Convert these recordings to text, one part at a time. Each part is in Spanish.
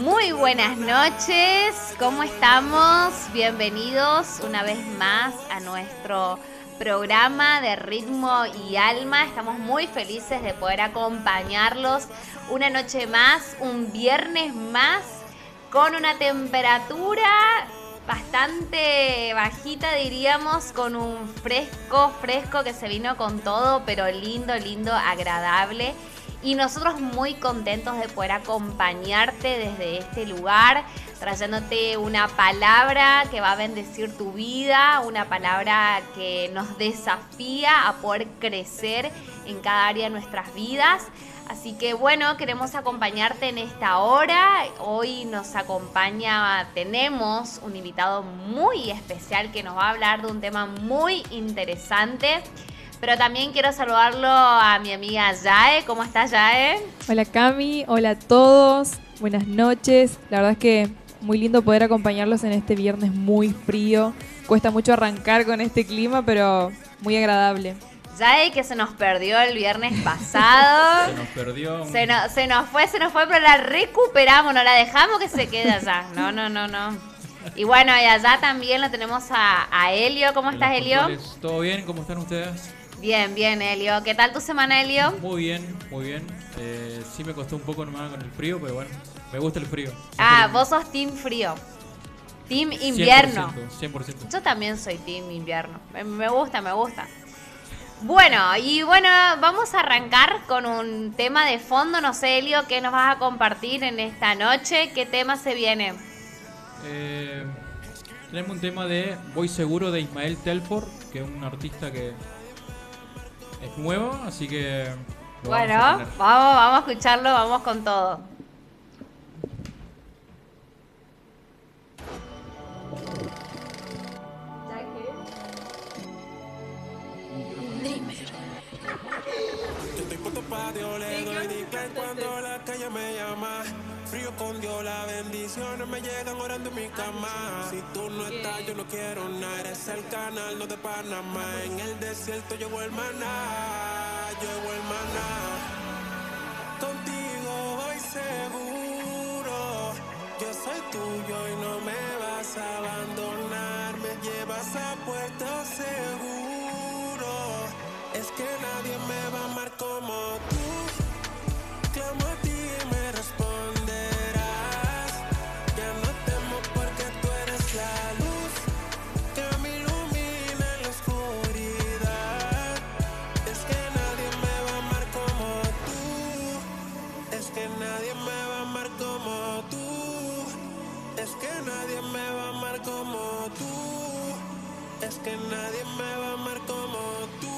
Muy buenas noches, ¿cómo estamos? Bienvenidos una vez más a nuestro programa de Ritmo y Alma. Estamos muy felices de poder acompañarlos una noche más, un viernes más, con una temperatura bastante bajita, diríamos, con un fresco que se vino con todo, pero lindo, agradable. Y nosotros muy contentos de poder acompañarte desde este lugar, trayéndote una palabra que va a bendecir tu vida, una palabra que nos desafía a poder crecer en cada área de nuestras vidas. Así que bueno, queremos acompañarte en esta hora. Hoy nos acompaña, tenemos un invitado muy especial que nos va a hablar de un tema muy interesante. Pero también quiero saludarlo a mi amiga Yae. ¿Cómo estás, Yae? Hola Cami, hola a todos, buenas noches. La verdad es que muy lindo poder acompañarlos en este viernes muy frío. Cuesta mucho arrancar con este clima, pero muy agradable. Yae, que se nos perdió el viernes pasado. Se nos perdió. Se nos fue, pero la recuperamos, no la dejamos que se quede allá. No. Y bueno, y allá también lo tenemos a Elio. ¿Cómo estás, Elio? ¿Todo bien? ¿Cómo están ustedes? Bien, Elio. ¿Qué tal tu semana, Elio? Muy bien. Sí me costó un poco nomás con el frío, pero bueno, me gusta el frío. Vos sos team frío. Team invierno. 100%. Yo también soy team invierno. Me gusta. Bueno, vamos a arrancar con un tema de fondo. No sé, Elio, ¿qué nos vas a compartir en esta noche? ¿Qué tema se viene? Tenemos un tema de Voy Seguro de Ismael Telford, que es un artista que es nuevo, así que bueno, vamos a escucharlo, vamos con todo. Le doy decline cuando la calle me llama. Frío con Dios, las bendiciones me llegan orando en mi cama. Si tú no estás, yo no quiero nada. Eres el canal, no de Panamá. En el desierto llegó el maná. Contigo voy seguro. Yo soy tuyo y no me vas a abandonar. Me llevas a puerto seguro. Es que nadie me va a amar como tú. Clamo a ti y me responderás. Ya no temo porque tú eres la luz que me ilumina en la oscuridad. Es que nadie me va a amar como tú. Es que nadie me va a amar como tú. Es que nadie me va a amar como tú. Es que nadie me va a amar como tú.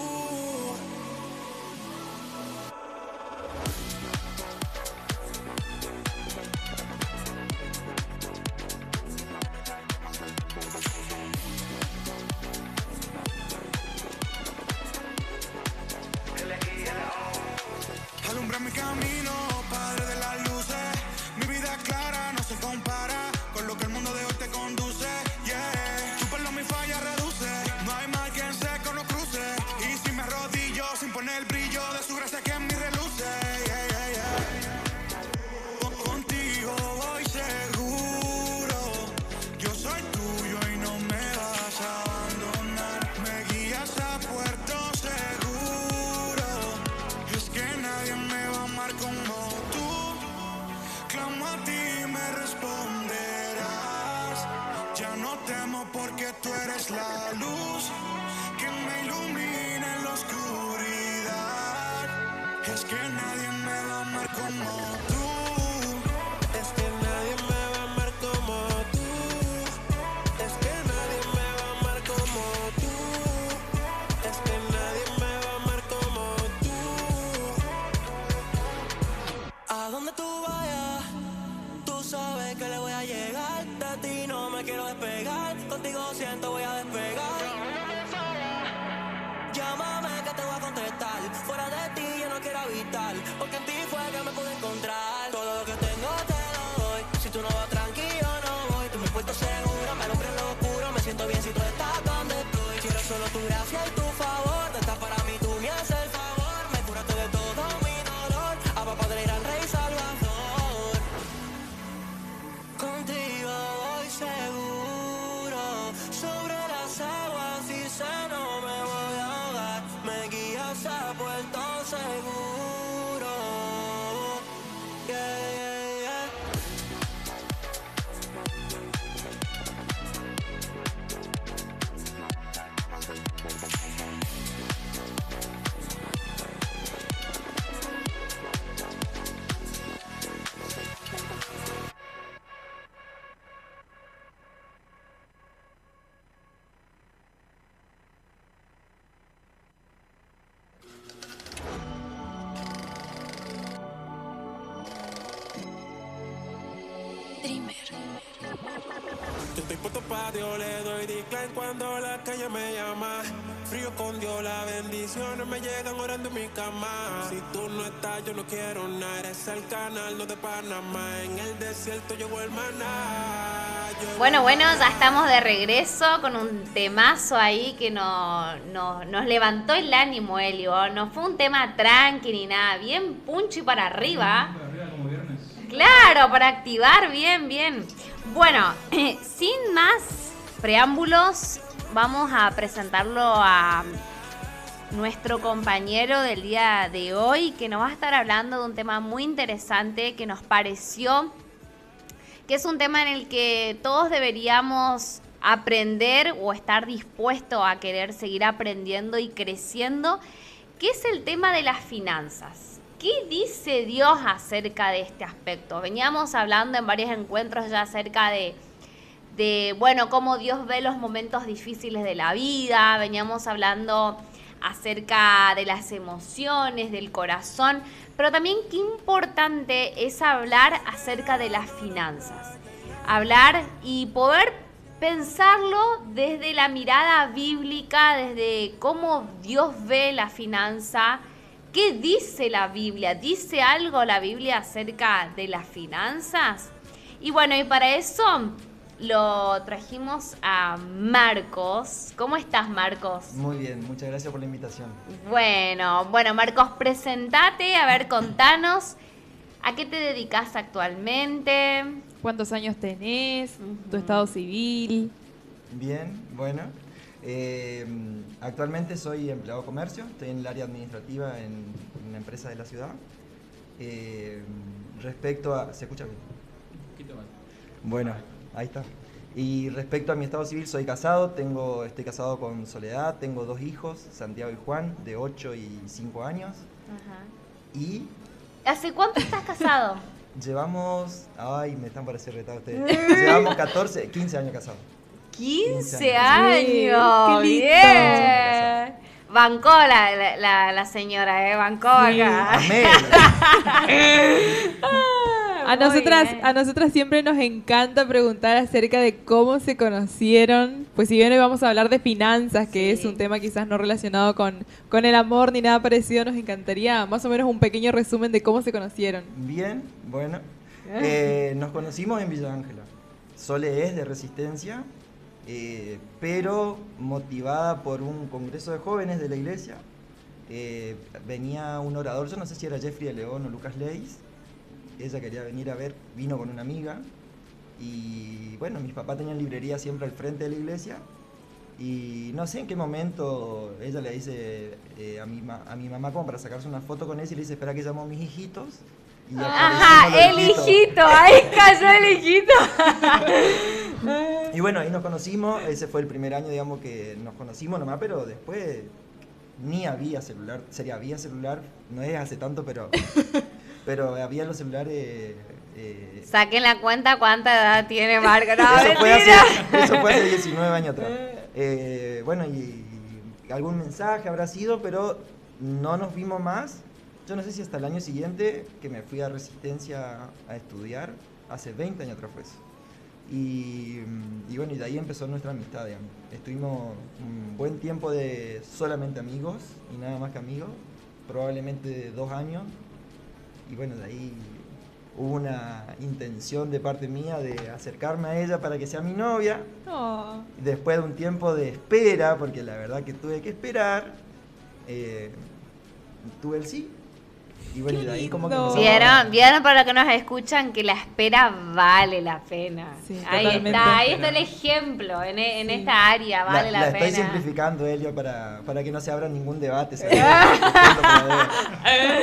Alumbra mi camino, padre de las luces. Mi vida clara no se compara con lo que el mundo de hoy te conduce. Yeah, tu pelo mi falla reduce. No hay mal que en seco no cruce. Y si me arrodillo sin poner el brillo de su gracia que en mí reluce. Contigo voy seguro. Yo soy tuyo y no me vas a abandonar. Me guías a puerto seguro. Es que nadie me va a amar como tú. Clamo a ti y me responderás. Ya no temo porque tú eres la luz que me ilumina en la oscuridad. Es que nadie me va a amar como tú. Es que nadie me va a amar como tú. Es que nadie me va a amar como tú. Es que nadie me va a amar como tú. A donde tú vayas, tú sabes que le voy a llegar. De ti no me quiero despegar. Contigo siento voy a despegar. Llámame que te voy a contestar. Fuera de ti yo no quiero habitar. Porque en ti fue que me pude encontrar. Todo lo que tengo te lo doy. Si tú no vas tranquilo no voy. Tú me has puesto segura, me alumbra en lo oscuro. Me siento bien si tú estás donde estoy. Quiero solo tu gracia y tu favor. Tú estás para mí, tú me haces el favor. Me curaste de todo mi dolor. Estoy puesto pa' Dios, le doy decline cuando la calle me llama. Frío con Dios, las bendiciones me llegan orando en mi cama. Si tú no estás, yo no quiero nada. Eres el canal, no de Panamá. En el desierto llegó el maná. Bueno, ya estamos de regreso con un temazo ahí que nos levantó el ánimo, Elio. No fue un tema tranqui ni nada, bien punchy para arriba. Como viernes. Claro, para activar bien. Bueno, sin más preámbulos, vamos a presentarlo a nuestro compañero del día de hoy, que nos va a estar hablando de un tema muy interesante que nos pareció que es un tema en el que todos deberíamos aprender o estar dispuestos a querer seguir aprendiendo y creciendo, que es el tema de las finanzas. ¿Qué dice Dios acerca de este aspecto? Veníamos hablando en varios encuentros ya acerca de bueno, cómo Dios ve los momentos difíciles de la vida. Veníamos hablando acerca de las emociones, del corazón, pero también qué importante es hablar acerca de las finanzas. Hablar y poder pensarlo desde la mirada bíblica, desde cómo Dios ve la finanza. ¿Qué dice la Biblia? ¿Dice algo la Biblia acerca de las finanzas? Y bueno, y para eso lo trajimos a Marcos. ¿Cómo estás, Marcos? Muy bien, muchas gracias por la invitación. Bueno, Marcos, presentate, a ver, contanos, ¿a qué te dedicas actualmente? ¿Cuántos años tenés? ¿Tu estado civil? Bien, bueno. Actualmente soy empleado de comercio, estoy en el área administrativa en una empresa de la ciudad. Respecto a... ¿Se escucha bien? Bueno, ahí está. Y respecto a mi estado civil, soy casado, estoy casado con Soledad, tengo 2 hijos, Santiago y Juan, de 8 y 5 años. Ajá. Y ¿Hace cuánto estás casado? llevamos... Ay, me están por hacer retar ustedes. Llevamos 15 años casados. 15 años. Qué lindo. Bien. Bancó la señora, bancó acá. Amén. A nosotras siempre nos encanta preguntar acerca de cómo se conocieron. Pues si bien hoy vamos a hablar de finanzas, que es un tema quizás no relacionado con el amor ni nada parecido, nos encantaría más o menos un pequeño resumen de cómo se conocieron. Bien, bueno. Nos conocimos en Villa Ángela. Sole es de Resistencia, pero motivada por un congreso de jóvenes de la iglesia. Venía un orador, yo no sé si era Jeffrey de León o Lucas Leis. Ella quería venir a ver, vino con una amiga. Y bueno, mis papás tenían librería siempre al frente de la iglesia. Y no sé en qué momento ella le dice a mi mamá como para sacarse una foto con él y le dice, espera que llamo a mis hijitos. Y Ajá, el hijito, ahí cayó el hijito. Y bueno, ahí nos conocimos, ese fue el primer año, digamos, que nos conocimos nomás, pero después ni había celular, había celular, no es hace tanto, pero había los celulares... Saquen la cuenta cuánta edad tiene Marco. No, eso fue hace 19 años atrás. Bueno, y algún mensaje habrá sido, pero no nos vimos más. Yo no sé si hasta el año siguiente, que me fui a Resistencia a estudiar, hace 20 años atrás fue eso. Y bueno, y de ahí empezó nuestra amistad, digamos. Estuvimos un buen tiempo de solamente amigos y nada más que amigos, probablemente 2 años. Y bueno, de ahí hubo una intención de parte mía de acercarme a ella para que sea mi novia. Oh. Después de un tiempo de espera, porque la verdad que tuve que esperar, tuve el sí. Y bueno, y de ahí como que ¿Vieron para los que nos escuchan que la espera vale la pena? Sí, ahí totalmente. está el ejemplo, en esta área vale la pena. Estoy simplificando, Elio, para que no se abra ningún debate. ¿Sabes?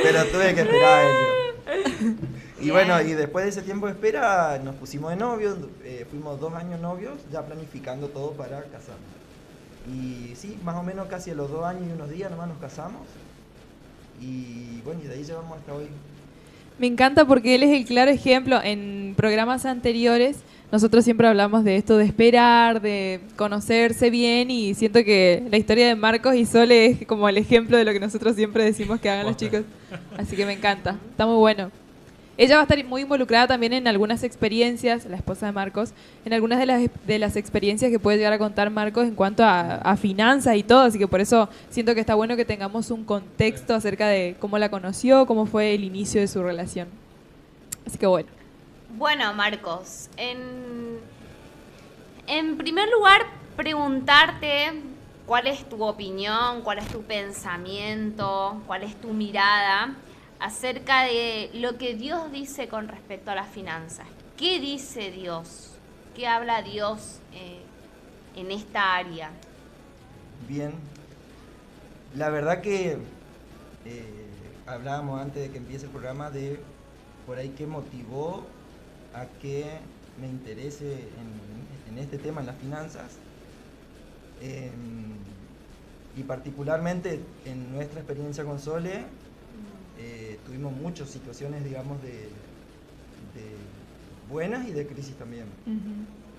Pero tuve que esperar, Elio. Y bueno, y después de ese tiempo de espera nos pusimos de novios, fuimos 2 años novios, ya planificando todo para casarnos. Y sí, más o menos casi a los 2 años y unos días nomás nos casamos. Y bueno, y de ahí llevamos hasta hoy. Me encanta porque él es el claro ejemplo. En programas anteriores nosotros siempre hablamos de esto de esperar, de conocerse bien, y siento que la historia de Marcos y Sole es como el ejemplo de lo que nosotros siempre decimos que hagan los chicos. Así que me encanta, está muy bueno. ella va a estar muy involucrada también en algunas experiencias, la esposa de Marcos, en algunas de las experiencias que puede llegar a contar Marcos en cuanto a finanzas y todo, así que por eso siento que está bueno que tengamos un contexto acerca de cómo la conoció, cómo fue el inicio de su relación. Así que bueno. Bueno, Marcos, en primer lugar, preguntarte cuál es tu opinión, cuál es tu pensamiento, cuál es tu mirada acerca de lo que Dios dice con respecto a las finanzas. ¿Qué dice Dios? ¿Qué habla Dios en esta área? Bien, la verdad que hablábamos antes de que empiece el programa de por ahí qué motivó a que me interese en este tema, en las finanzas. Y particularmente en nuestra experiencia con Sole, tuvimos muchas situaciones, digamos, de buenas y de crisis también.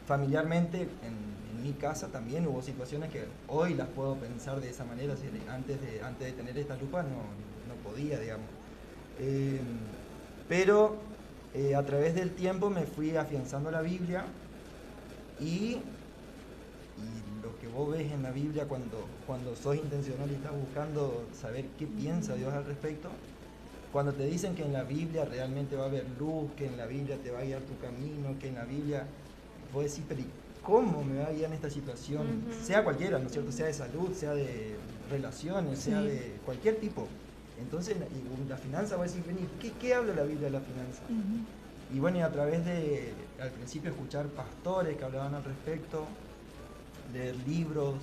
Familiarmente, en mi casa también hubo situaciones que hoy las puedo pensar de esa manera, si antes de tener esta lupa no podía, digamos. Pero a través del tiempo me fui afianzando la Biblia y lo que vos ves en la Biblia cuando sos intencional y estás buscando saber qué piensa Dios al respecto, cuando te dicen que en la Biblia realmente va a haber luz, que en la Biblia te va a guiar tu camino, que en la Biblia vos decís, pero ¿cómo me va a guiar en esta situación? Sea cualquiera, ¿no es cierto? Sea de salud, sea de relaciones, sea de cualquier tipo. Entonces, y la finanza va a decir, vení, ¿qué habla la Biblia de la finanza? Y bueno, y a través de, al principio, escuchar pastores que hablaban al respecto, leer libros,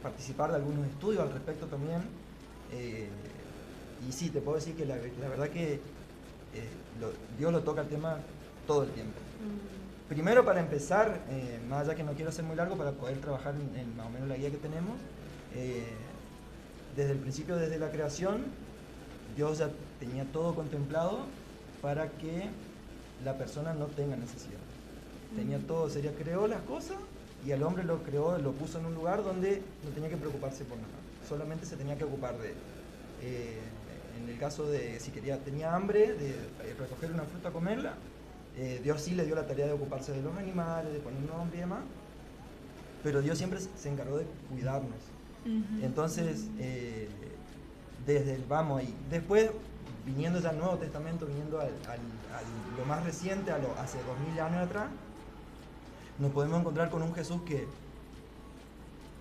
participar de algunos estudios al respecto también. Y sí, te puedo decir que la verdad que Dios lo toca el tema todo el tiempo. Primero, para empezar, más allá que no quiero hacer muy largo, para poder trabajar en más o menos la guía que tenemos, desde el principio, desde la creación, Dios ya tenía todo contemplado para que la persona no tenga necesidad. Tenía todo, creó las cosas y al hombre lo creó, lo puso en un lugar donde no tenía que preocuparse por nada, solamente se tenía que ocupar de en el caso de si tenía hambre, de recoger una fruta, comerla, Dios sí le dio la tarea de ocuparse de los animales, de poner un nombre y demás, pero Dios siempre se encargó de cuidarnos. Entonces, desde el vamos ahí. Después, viniendo ya al Nuevo Testamento, viniendo lo más reciente, hace 2000 años atrás, nos podemos encontrar con un Jesús que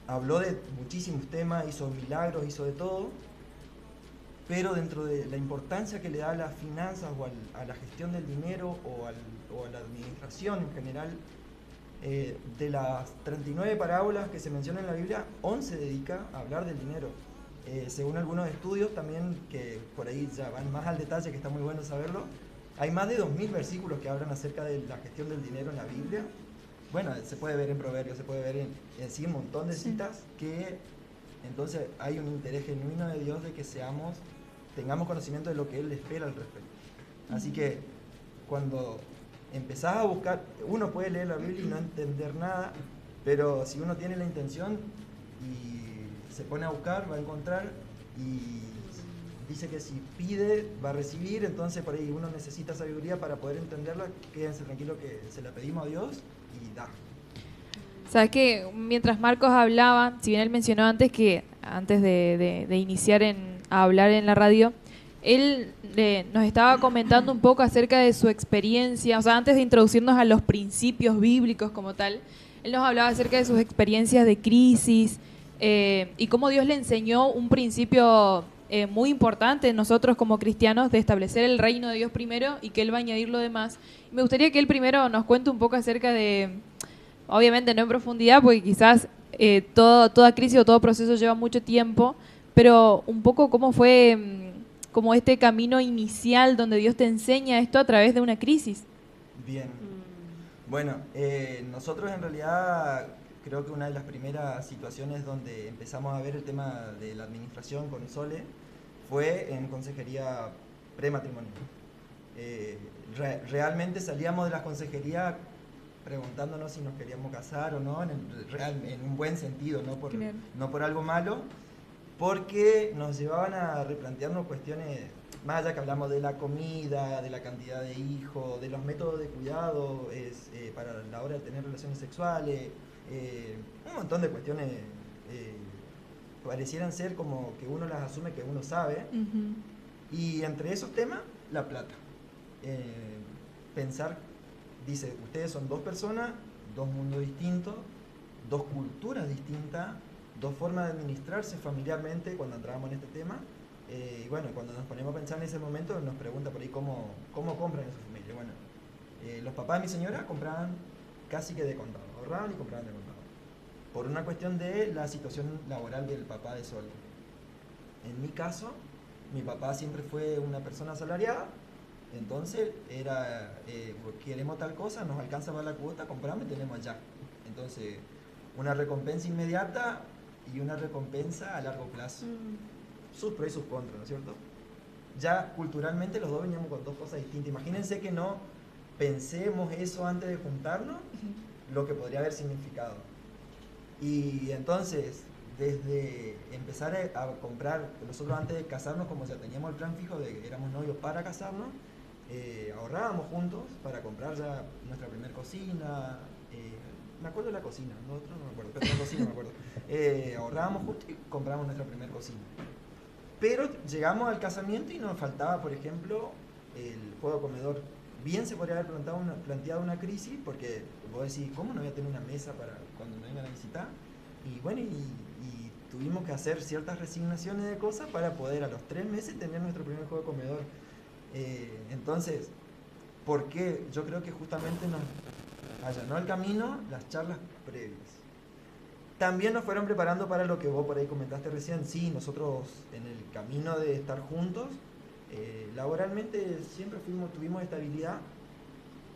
habló de muchísimos temas, hizo milagros, hizo de todo, pero dentro de la importancia que le da a las finanzas o a la gestión del dinero o a la administración en general, de las 39 parábolas que se mencionan en la Biblia, 11 dedica a hablar del dinero. Según algunos estudios también, que por ahí ya van más al detalle, que está muy bueno saberlo, hay más de 2000 versículos que hablan acerca de la gestión del dinero en la Biblia. Bueno, se puede ver en Proverbios, se puede ver en sí un montón de citas, que entonces hay un interés genuino de Dios de que tengamos conocimiento de lo que Él espera al respecto. Así que cuando empezás a buscar, uno puede leer la Biblia y no entender nada, pero si uno tiene la intención y se pone a buscar, va a encontrar, y dice que si pide, va a recibir. Entonces por ahí uno necesita sabiduría para poder entenderla. Quédense tranquilos que se la pedimos a Dios y da. Sabes que mientras Marcos hablaba, si bien él mencionó antes que antes de iniciar a hablar en la radio, él nos estaba comentando un poco acerca de su experiencia, o sea, antes de introducirnos a los principios bíblicos como tal, él nos hablaba acerca de sus experiencias de crisis y cómo Dios le enseñó un principio muy importante en nosotros como cristianos de establecer el reino de Dios primero y que Él va a añadir lo demás. Me gustaría que él primero nos cuente un poco acerca de, obviamente no en profundidad, porque quizás toda crisis o todo proceso lleva mucho tiempo, pero un poco cómo fue como este camino inicial donde Dios te enseña esto a través de una crisis. Bien. Bueno, nosotros en realidad creo que una de las primeras situaciones donde empezamos a ver el tema de la administración con Sole fue en consejería prematrimonial. Realmente salíamos de la consejería preguntándonos si nos queríamos casar o no, en un buen sentido, no por algo malo, porque nos llevaban a replantearnos cuestiones más allá que hablamos de la comida, de la cantidad de hijos, de los métodos de cuidado para la hora de tener relaciones sexuales, un montón de cuestiones parecieran ser como que uno las asume que uno sabe, y entre esos temas, la plata. Pensar, dice, ustedes son dos personas, dos mundos distintos, dos culturas distintas, dos formas de administrarse familiarmente cuando entrábamos en este tema. Y bueno, cuando nos ponemos a pensar en ese momento, nos pregunta por ahí cómo compran en su familia. Bueno, los papás de mi señora compraban casi que de contado, ahorraban y compraban de contado, por una cuestión de la situación laboral del papá de Sol. En mi caso, mi papá siempre fue una persona asalariada, entonces era, queremos tal cosa, nos alcanza para la cuota, compramos y tenemos allá. Entonces, una recompensa inmediata y una recompensa a largo plazo. Sus pros y sus contras, ¿no es cierto? Ya culturalmente los dos veníamos con dos cosas distintas. Imagínense que no pensemos eso antes de juntarnos, lo que podría haber significado. Y entonces, desde empezar a comprar, nosotros antes de casarnos, como ya teníamos el plan fijo de que éramos novios para casarnos, ahorrábamos juntos para comprar ya nuestra primera cocina. Me acuerdo de la cocina, nosotros no me acuerdo, pero la cocina me acuerdo. Ahorrábamos juntos y compramos nuestra primera cocina. Pero llegamos al casamiento y nos faltaba, por ejemplo, el juego comedor. Bien se podría haber planteado una crisis, porque vos decís, ¿cómo no voy a tener una mesa para cuando me vengan a visitar? Y bueno, y tuvimos que hacer ciertas resignaciones de cosas para poder a los 3 meses tener nuestro primer juego comedor. Entonces, ¿por qué? Yo creo que justamente nos allanó el camino las charlas previas. También nos fueron preparando para lo que vos por ahí comentaste recién. Sí, nosotros en el camino de estar juntos, laboralmente siempre tuvimos estabilidad,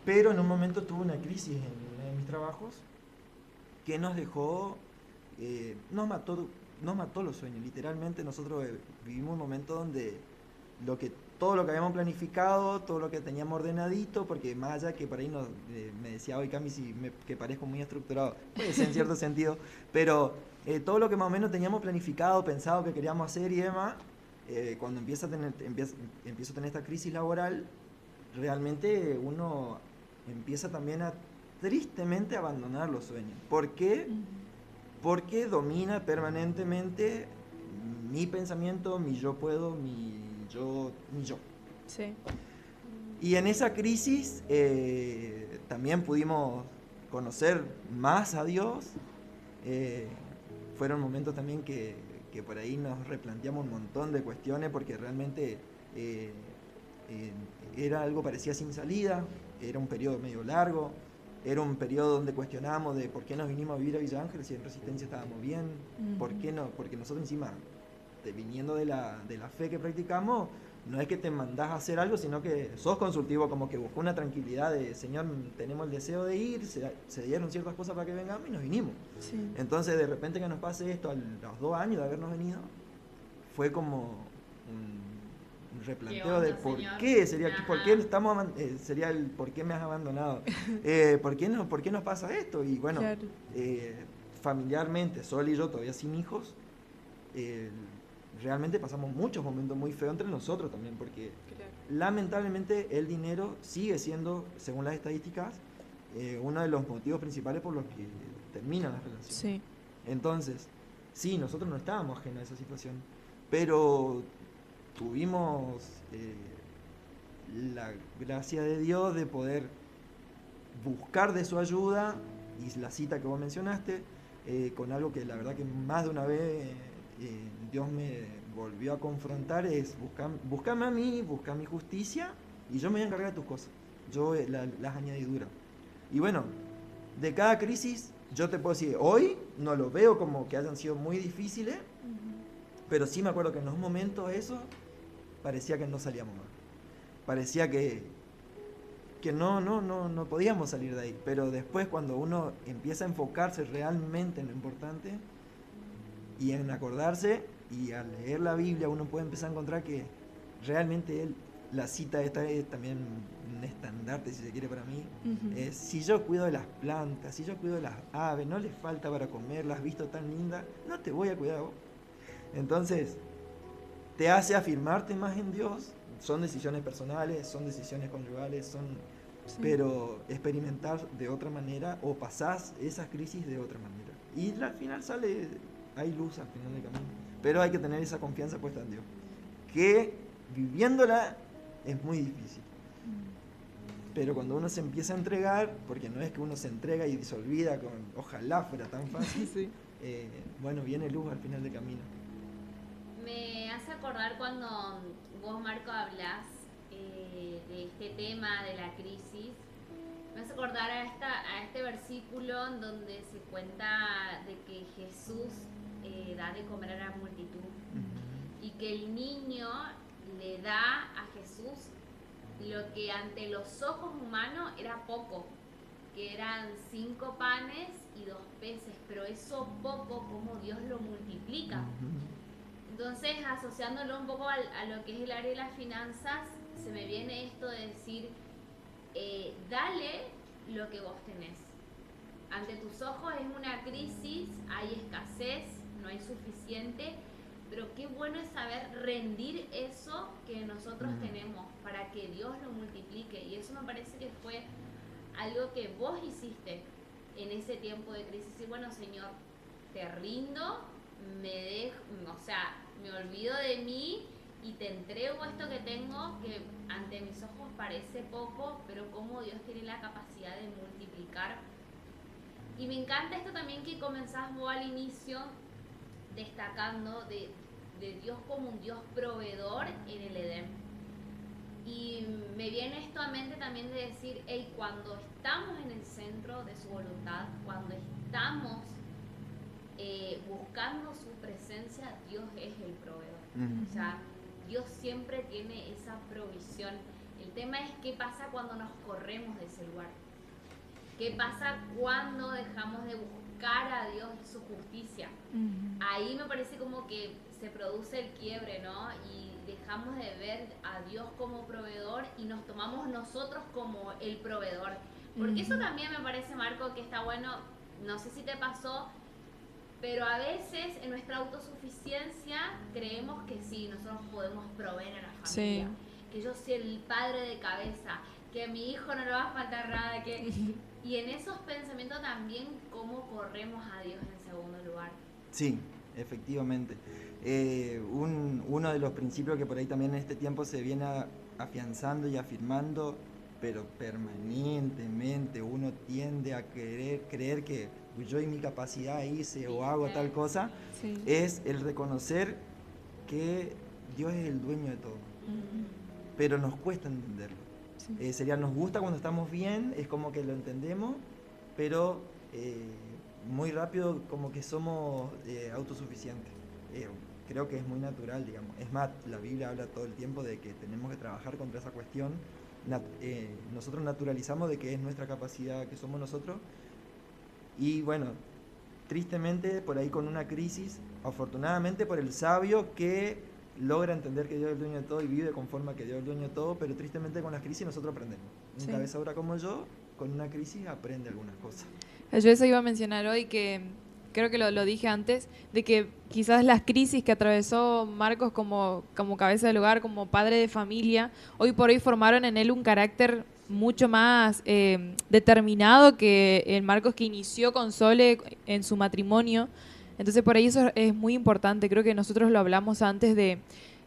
pero en un momento tuve una crisis en uno de mis trabajos que nos dejó, nos mató los sueños. Literalmente nosotros vivimos un momento donde todo lo que habíamos planificado, todo lo que teníamos ordenadito, porque más allá que por ahí me decía hoy Cami que parezco muy estructurado, puede ser en cierto sentido, pero todo lo que más o menos teníamos planificado, pensado que queríamos hacer y demás, cuando empiezo a tener esta crisis laboral, realmente uno empieza también a tristemente abandonar los sueños. ¿Por qué? Porque domina permanentemente mi pensamiento, mi yo puedo, mi yo. Sí. Y en esa crisis también pudimos conocer más a Dios. Fueron momentos también que por ahí nos replanteamos un montón de cuestiones, porque realmente era algo parecía sin salida, era un periodo medio largo, era un periodo donde cuestionábamos de por qué nos vinimos a vivir a Villa Ángel si en Resistencia estábamos bien, por qué no, porque nosotros encima, viniendo de la fe que practicamos, no es que te mandás a hacer algo, sino que sos consultivo, como que buscó una tranquilidad de, Señor, tenemos el deseo de ir, se dieron ciertas cosas para que vengamos y nos vinimos. Sí. Entonces, de repente que nos pase esto a los 2 años de habernos venido, fue como un replanteo de por qué, sería el por qué me has abandonado, ¿por qué nos pasa esto? Y bueno, claro. Familiarmente, Sol y yo todavía sin hijos, realmente pasamos muchos momentos muy feos entre nosotros también, porque lamentablemente el dinero sigue siendo, según las estadísticas, uno de los motivos principales por los que terminan las relaciones. Sí. Entonces, sí, nosotros no estábamos ajenos a esa situación, pero tuvimos la gracia de Dios de poder buscar de su ayuda, y la cita que vos mencionaste, con algo que la verdad que más de una vez Dios me volvió a confrontar, es buscame a mí, busca mi justicia, y yo me voy a encargar de tus cosas, yo las añadiduras. Y bueno, de cada crisis yo te puedo decir, hoy no lo veo como que hayan sido muy difíciles, pero sí me acuerdo que en los momentos eso parecía que no salíamos más, parecía que no podíamos salir de ahí. Pero después, cuando uno empieza a enfocarse realmente en lo importante y en acordarse, y al leer la Biblia uno puede empezar a encontrar que realmente la cita esta es también un estandarte, si se quiere, para mí. Es, si yo cuido de las plantas, si yo cuido de las aves, no les falta para comer, las has visto tan lindas, no te voy a cuidar vos. Entonces te hace afirmarte más en Dios, son decisiones personales, son decisiones conyugales, pero experimentar de otra manera o pasás esas crisis de otra manera. Y al final hay luz al final del camino. Pero hay que tener esa confianza puesta en Dios. Que viviéndola es muy difícil. Pero cuando uno se empieza a entregar, porque no es que uno se entrega y se olvida, ojalá fuera tan fácil, Sí. Bueno, viene luz al final del camino. Me hace acordar cuando vos, Marco, hablás de este tema de la crisis. Me hace acordar a este versículo en donde se cuenta de que Jesús da de comer a la multitud y que el niño le da a Jesús lo que ante los ojos humanos era poco, que eran 5 panes y 2 peces, pero eso poco, como Dios lo multiplica. Entonces, asociándolo un poco a lo que es el área de las finanzas, se me viene esto de decir, dale lo que vos tenés. Ante tus ojos es una crisis, hay escasez, no hay suficiente, pero qué bueno es saber rendir eso que nosotros tenemos para que Dios lo multiplique. Y eso me parece que fue algo que vos hiciste en ese tiempo de crisis. Y bueno, Señor, te rindo, me olvido de mí y te entrego esto que tengo, que ante mis ojos parece poco, pero como Dios tiene la capacidad de multiplicar. Y me encanta esto también que comenzás vos al inicio, destacando de Dios como un Dios proveedor en el Edén. Y me viene esto a mente también de decir, cuando estamos en el centro de su voluntad, cuando estamos buscando su presencia, Dios es el proveedor. O sea, Dios siempre tiene esa provisión. El tema es qué pasa cuando nos corremos de ese lugar. ¿Qué pasa cuando dejamos de buscar a Dios y su justicia? Ahí me parece como que se produce el quiebre, ¿no? Y dejamos de ver a Dios como proveedor y nos tomamos nosotros como el proveedor. Porque eso también me parece, Marco, que está bueno, no sé si te pasó, pero a veces en nuestra autosuficiencia creemos que sí, nosotros podemos proveer a la familia. Sí. Que yo soy el padre de cabeza, que a mi hijo no le va a faltar nada, y en esos pensamientos también cómo corremos a Dios en segundo lugar. Sí, efectivamente. Uno de los principios que por ahí también en este tiempo se viene afianzando y afirmando, pero permanentemente uno tiende a creer que yo y mi capacidad hice o hago tal cosa, es el reconocer que Dios es el dueño de todo. Pero nos cuesta entenderlo. Nos gusta cuando estamos bien, es como que lo entendemos, pero muy rápido como que somos autosuficientes. Creo que es muy natural, digamos. Es más, la Biblia habla todo el tiempo de que tenemos que trabajar contra esa cuestión. Nosotros naturalizamos de que es nuestra capacidad, que somos nosotros. Y bueno, tristemente por ahí con una crisis, afortunadamente por el sabio que logra entender que Dios es el dueño de todo y vive conforme a que Dios es el dueño de todo, pero tristemente con las crisis nosotros aprendemos. Un cabezadura como yo, con una crisis aprende algunas cosas. Yo eso iba a mencionar hoy, que creo que lo dije antes, de que quizás las crisis que atravesó Marcos como cabeza del hogar, como padre de familia, hoy por hoy formaron en él un carácter mucho más determinado que el Marcos que inició con Sole en su matrimonio. Entonces por ahí eso es muy importante. Creo que nosotros lo hablamos antes, de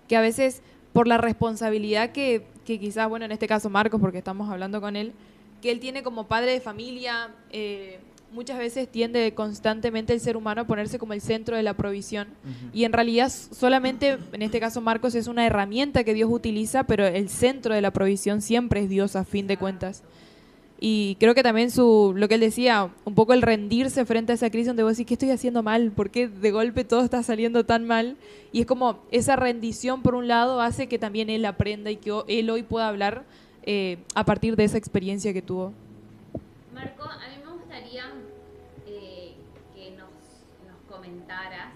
que a veces por la responsabilidad que quizás, bueno, en este caso Marcos, porque estamos hablando con él, que él tiene como padre de familia, muchas veces tiende constantemente el ser humano a ponerse como el centro de la provisión. Y en realidad solamente, en este caso Marcos, es una herramienta que Dios utiliza, pero el centro de la provisión siempre es Dios a fin de cuentas. Y creo que también lo que él decía, un poco el rendirse frente a esa crisis donde vos decís, ¿qué estoy haciendo mal? ¿Por qué de golpe todo está saliendo tan mal? Y es como esa rendición, por un lado, hace que también él aprenda y que él hoy pueda hablar a partir de esa experiencia que tuvo. Marco, a mí me gustaría que nos comentaras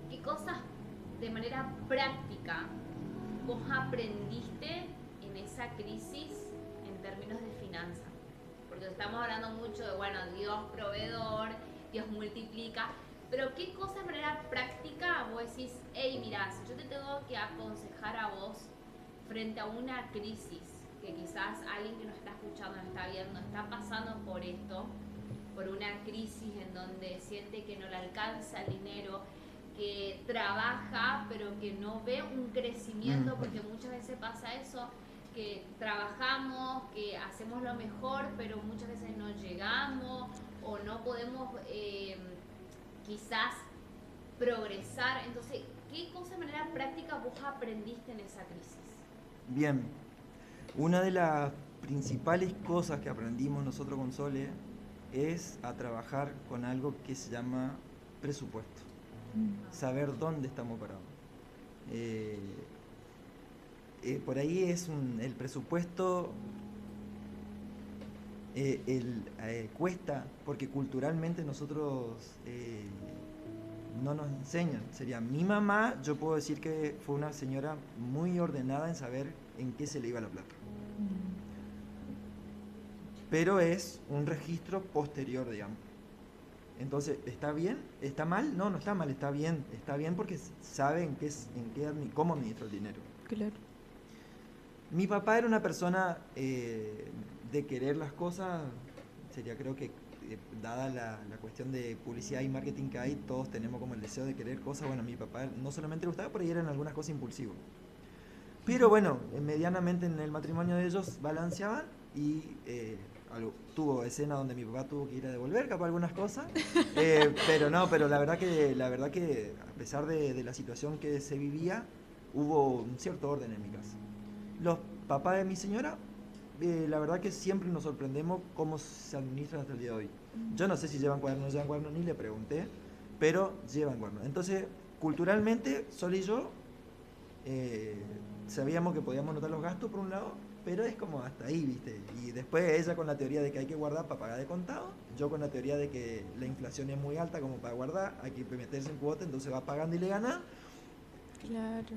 qué cosas de manera práctica vos aprendiste en esa crisis en términos de finanzas. Porque estamos hablando mucho de, bueno, Dios proveedor, Dios multiplica, pero qué cosas de manera práctica vos decís, hey, mirá, si yo te tengo que aconsejar a vos frente a una crisis, que quizás alguien que nos está escuchando, nos está viendo, está pasando por esto, por una crisis en donde siente que no le alcanza el dinero, que trabaja pero que no ve un crecimiento, porque muchas veces pasa eso, que trabajamos, que hacemos lo mejor, pero muchas veces no llegamos o no podemos quizás progresar. Entonces, ¿qué cosa de manera práctica vos aprendiste en esa crisis? Bien, una de las principales cosas que aprendimos nosotros con Sole es a trabajar con algo que se llama presupuesto. Saber dónde estamos parados. Por ahí es el presupuesto cuesta, porque culturalmente nosotros no nos enseñan. Sería mi mamá, yo puedo decir que fue una señora muy ordenada en saber en qué se le iba la plata. Pero es un registro posterior, digamos. Entonces, ¿está bien? ¿Está mal? No, no está mal, está bien. Está bien porque sabe cómo administra el dinero. Claro. Mi papá era una persona de querer las cosas, sería creo que dada la cuestión de publicidad y marketing que hay, todos tenemos como el deseo de querer cosas. Bueno, a mi papá no solamente le gustaba, pero eran algunas cosas impulsivas. Pero bueno, medianamente en el matrimonio de ellos balanceaban y tuvo escena donde mi papá tuvo que ir a devolver capaz algunas cosas, pero la verdad que a pesar de la situación que se vivía, hubo un cierto orden en mi casa. Los papás de mi señora, la verdad que siempre nos sorprendemos cómo se administran hasta el día de hoy. Yo no sé si llevan cuadernos o no llevan cuadernos, ni le pregunté, pero llevan cuadernos. Entonces, culturalmente, Sol y yo sabíamos que podíamos notar los gastos por un lado, pero es como hasta ahí, ¿viste? Y después ella con la teoría de que hay que guardar para pagar de contado, yo con la teoría de que la inflación es muy alta como para guardar, hay que meterse en cuota, entonces va pagando y le gana. Claro.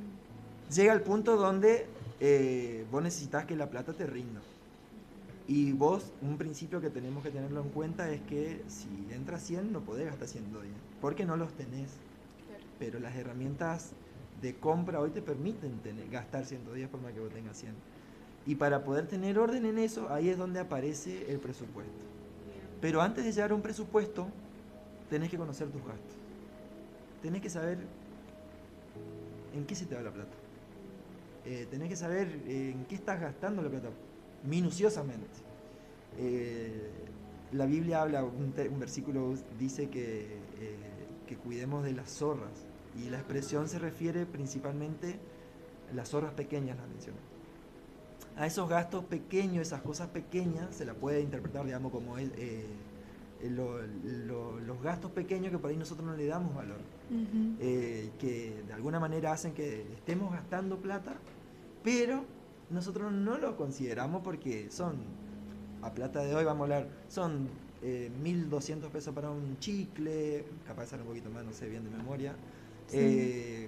Llega al punto donde vos necesitas que la plata te rinda. Y vos, un principio que tenemos que tenerlo en cuenta es que si entras 100, no podés gastar 110, porque no los tenés. Claro. Pero las herramientas de compra hoy te permiten gastar 110 por más que vos tengas 100. Y para poder tener orden en eso, ahí es donde aparece el presupuesto. Pero antes de llegar a un presupuesto, tenés que conocer tus gastos. Tenés que saber en qué se te va la plata. Tenés que saber en qué estás gastando la plata, minuciosamente. La Biblia habla, un versículo dice que cuidemos de las zorras. Y la expresión se refiere principalmente a las zorras pequeñas, las menciona. A esos gastos pequeños, esas cosas pequeñas, se la puede interpretar, digamos, como los gastos pequeños que por ahí nosotros no le damos valor, que de alguna manera hacen que estemos gastando plata, pero nosotros no lo consideramos porque son, a plata de hoy vamos a hablar, son 1.200 pesos para un chicle, capaz de ser un poquito más, no sé bien de memoria. Sí.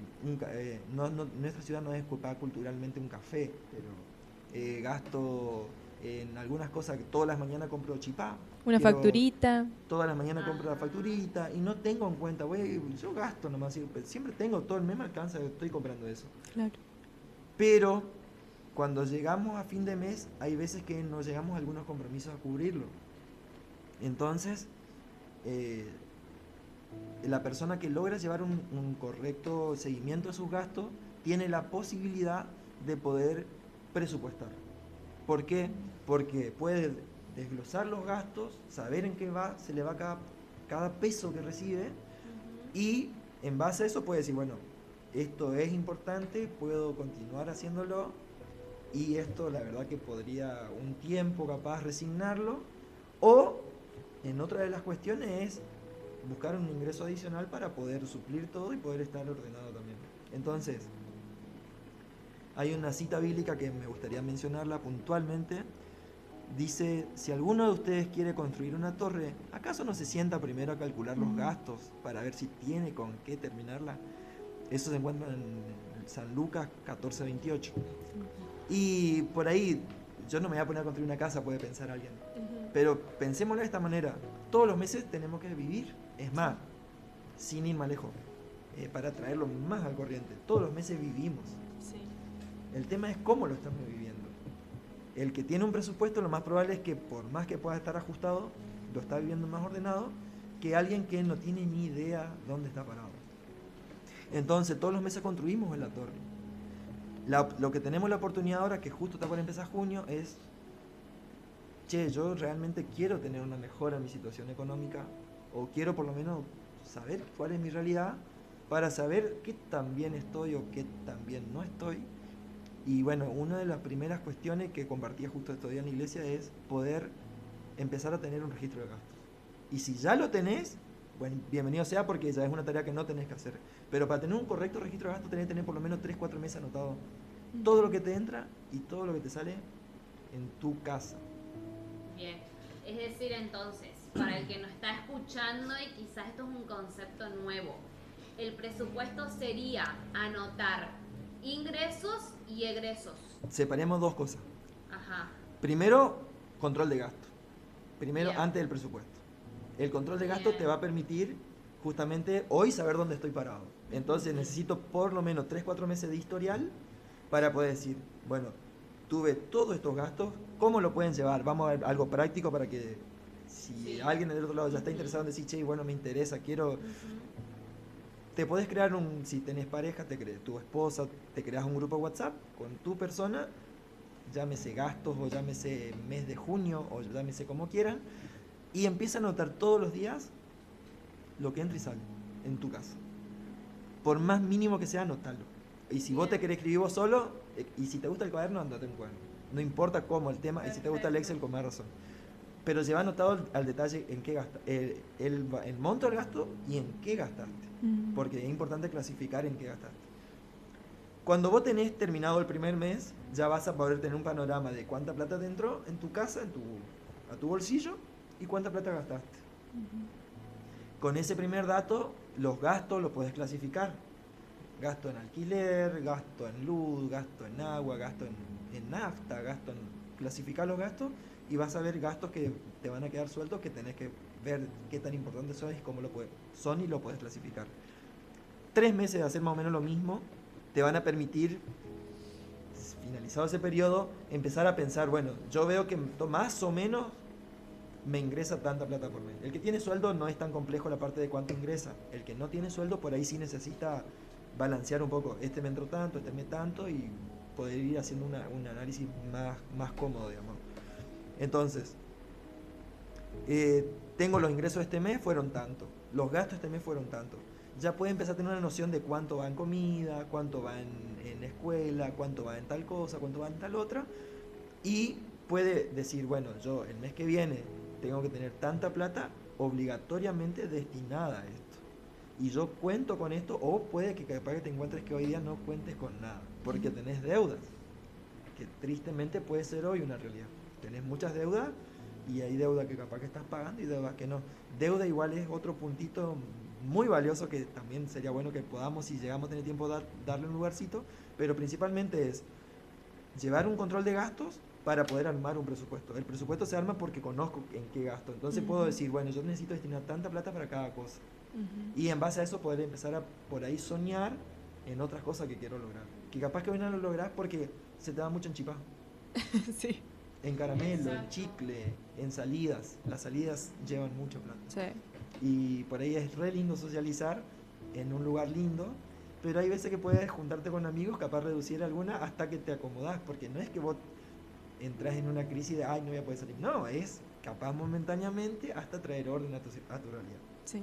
Nuestra ciudad no es culpada culturalmente un café, pero gasto en algunas cosas, que todas las mañanas compro chipá. Una facturita. Todas las mañanas compro la facturita y no tengo en cuenta, yo gasto nomás, siempre tengo, todo el mes me alcanza, estoy comprando eso. Claro. Pero cuando llegamos a fin de mes, hay veces que no llegamos a algunos compromisos a cubrirlo. Entonces, la persona que logra llevar un correcto seguimiento de sus gastos tiene la posibilidad de poder presupuestar. ¿Por qué? Porque puede desglosar los gastos, saber en qué se le va cada peso que recibe, y en base a eso puede decir, bueno, esto es importante, puedo continuar haciéndolo, y esto la verdad que podría un tiempo capaz resignarlo, o en otra de las cuestiones es buscar un ingreso adicional para poder suplir todo y poder estar ordenado también. Entonces, hay una cita bíblica que me gustaría mencionarla puntualmente. Dice, si alguno de ustedes quiere construir una torre, ¿acaso no se sienta primero a calcular los gastos para ver si tiene con qué terminarla? Eso se encuentra en San Lucas 14:28. Y por ahí, yo no me voy a poner a construir una casa, puede pensar alguien. Pero pensémoslo de esta manera, todos los meses tenemos que vivir, es más, sin ir más lejos, para traerlo más al corriente, todos los meses vivimos. Sí. El tema es cómo lo estamos viviendo. El que tiene un presupuesto, lo más probable es que por más que pueda estar ajustado, lo está viviendo más ordenado que alguien que no tiene ni idea dónde está parado. Entonces, todos los meses construimos en la torre. Lo que tenemos la oportunidad ahora, que justo está por empezar junio, es, che, yo realmente quiero tener una mejora en mi situación económica, o quiero por lo menos saber cuál es mi realidad, para saber qué tan bien estoy o qué tan bien no estoy. Y bueno, una de las primeras cuestiones que compartía justo estos días en la iglesia es poder empezar a tener un registro de gastos. Y si ya lo tenés, bueno, bienvenido sea, porque ya es una tarea que no tenés que hacer. Pero para tener un correcto registro de gastos tenés que tener por lo menos 3-4 meses anotado todo lo que te entra y todo lo que te sale en tu casa. Bien, es decir, entonces, para el que nos está escuchando y quizás esto es un concepto nuevo, el presupuesto sería anotar ingresos y egresos. Separemos dos cosas. Ajá. Primero, control de gasto. Primero, Bien. antes del presupuesto. El control de gasto Bien. te va a permitir justamente hoy saber dónde estoy parado. Entonces necesito por lo menos 3-4 meses de historial para poder decir, bueno, tuve todos estos gastos, ¿cómo lo pueden llevar? Vamos a ver algo práctico para que si alguien del otro lado ya está interesado en decir, che, bueno, me interesa, quiero... Te podés crear si tenés pareja, tu esposa, te creas un grupo de WhatsApp con tu persona, llámese gastos o llámese mes de junio o llámese como quieran, y empieza a anotar todos los días lo que entra y sale en tu casa. Por más mínimo que sea, anotalo. Y si vos te querés escribir vos solo, y si te gusta el cuaderno, andate en un cuaderno. No importa cómo el tema, y si te gusta el Excel, con más razón. Pero lleva anotado al detalle en qué gasta, el monto del gasto y en qué gastaste. Porque es importante clasificar en qué gastaste. Cuando vos tenés terminado el primer mes, ya vas a poder tener un panorama de cuánta plata te entró en tu casa, a tu bolsillo, y cuánta plata gastaste. Con ese primer dato, los gastos los podés clasificar. Gasto en alquiler, gasto en luz, gasto en agua, gasto en nafta, clasificar los gastos, y vas a ver gastos que te van a quedar sueltos, que tenés que ver qué tan importantes son y cómo son y lo puedes clasificar. 3 meses de hacer más o menos lo mismo te van a permitir, finalizado ese periodo, empezar a pensar, bueno, yo veo que más o menos me ingresa tanta plata por mes. El que tiene sueldo no es tan complejo la parte de cuánto ingresa. El que no tiene sueldo por ahí sí necesita balancear un poco. Este me entró tanto, este me tanto, y poder ir haciendo un análisis más cómodo, digamos. Entonces, tengo los ingresos de este mes, fueron tanto. Los gastos de este mes fueron tanto. Ya puede empezar a tener una noción de cuánto va en comida, cuánto va en escuela, cuánto va en tal cosa, cuánto va en tal otra. Y puede decir, bueno, yo el mes que viene tengo que tener tanta plata obligatoriamente destinada a esto. Y yo cuento con esto, o puede que capaz que te encuentres que hoy día no cuentes con nada, porque tenés deudas, que tristemente puede ser hoy una realidad. Tenés muchas deudas y hay deuda que capaz que estás pagando y deudas que no. Deuda igual es otro puntito muy valioso que también sería bueno que podamos, si llegamos a tener tiempo, darle un lugarcito, pero principalmente es llevar un control de gastos para poder armar un presupuesto. El presupuesto se arma porque conozco en qué gasto. Entonces puedo decir, bueno, yo necesito destinar tanta plata para cada cosa. Y en base a eso poder empezar a por ahí soñar en otras cosas que quiero lograr. Que capaz que hoy no lo lográs porque se te da mucho en chipá. Sí. En caramelo, en Exacto. chicle, en salidas. Las salidas llevan mucho plata. Sí. Y por ahí es re lindo socializar en un lugar lindo, pero hay veces que puedes juntarte con amigos, capaz reducir alguna hasta que te acomodás, porque no es que vos entras en una crisis de, ay, no voy a poder salir. No, es capaz momentáneamente hasta traer orden a tu realidad. Sí.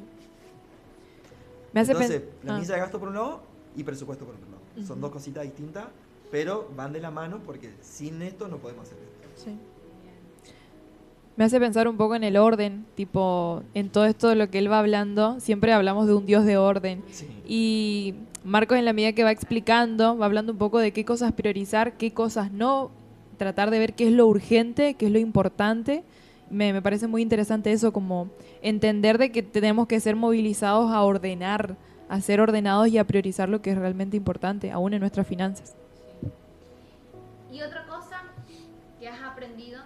Me hace Entonces, pensar. planilla de gasto por un lado y presupuesto por otro lado. Son dos cositas distintas, pero van de la mano porque sin esto no podemos hacer esto. Sí. Me hace pensar un poco en el orden, tipo, en todo esto de lo que él va hablando, siempre hablamos de un Dios de orden. Sí. Y Marcos, en la medida que va explicando, va hablando un poco de qué cosas priorizar, qué cosas no, tratar de ver qué es lo urgente, qué es lo importante. Me parece muy interesante eso, como entender de que tenemos que ser movilizados a ordenar, a ser ordenados y a priorizar lo que es realmente importante, aún en nuestras finanzas. ¿Y otra cosa que has aprendido?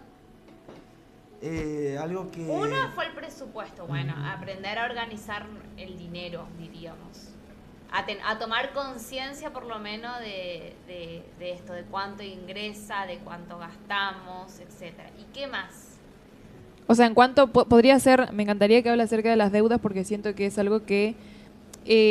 Algo que... Uno fue el presupuesto, bueno, aprender a organizar el dinero, diríamos. a tomar conciencia por lo menos de esto, de cuánto ingresa, de cuánto gastamos, etcétera. ¿Y qué más? O sea, en cuanto podría ser, me encantaría que hable acerca de las deudas porque siento que es algo que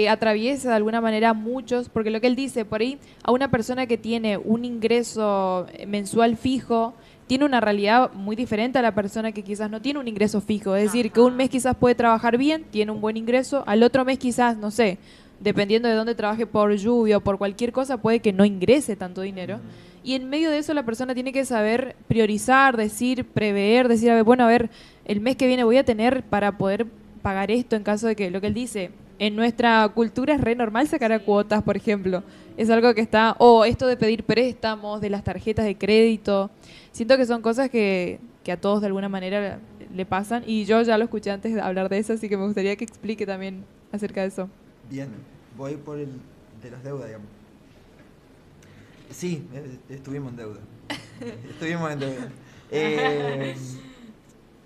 atraviesa de alguna manera a muchos, porque lo que él dice, por ahí, a una persona que tiene un ingreso mensual fijo, tiene una realidad muy diferente a la persona que quizás no tiene un ingreso fijo. Es decir, que un mes quizás puede trabajar bien, tiene un buen ingreso, al otro mes quizás, no sé, dependiendo de dónde trabaje por lluvia o por cualquier cosa, puede que no ingrese tanto dinero. Y en medio de eso la persona tiene que saber priorizar, decir, prever, decir, a ver, bueno, a ver, el mes que viene voy a tener para poder pagar esto en caso de que, lo que él dice, en nuestra cultura es re normal sacar a cuotas, por ejemplo. Es algo que está, o esto de pedir préstamos, de las tarjetas de crédito. Siento que son cosas que a todos de alguna manera le pasan. Y yo ya lo escuché antes de hablar de eso, así que me gustaría que explique también acerca de eso. Bien, voy por el de las deudas, digamos. Sí, estuvimos en deuda. Estuvimos en deuda.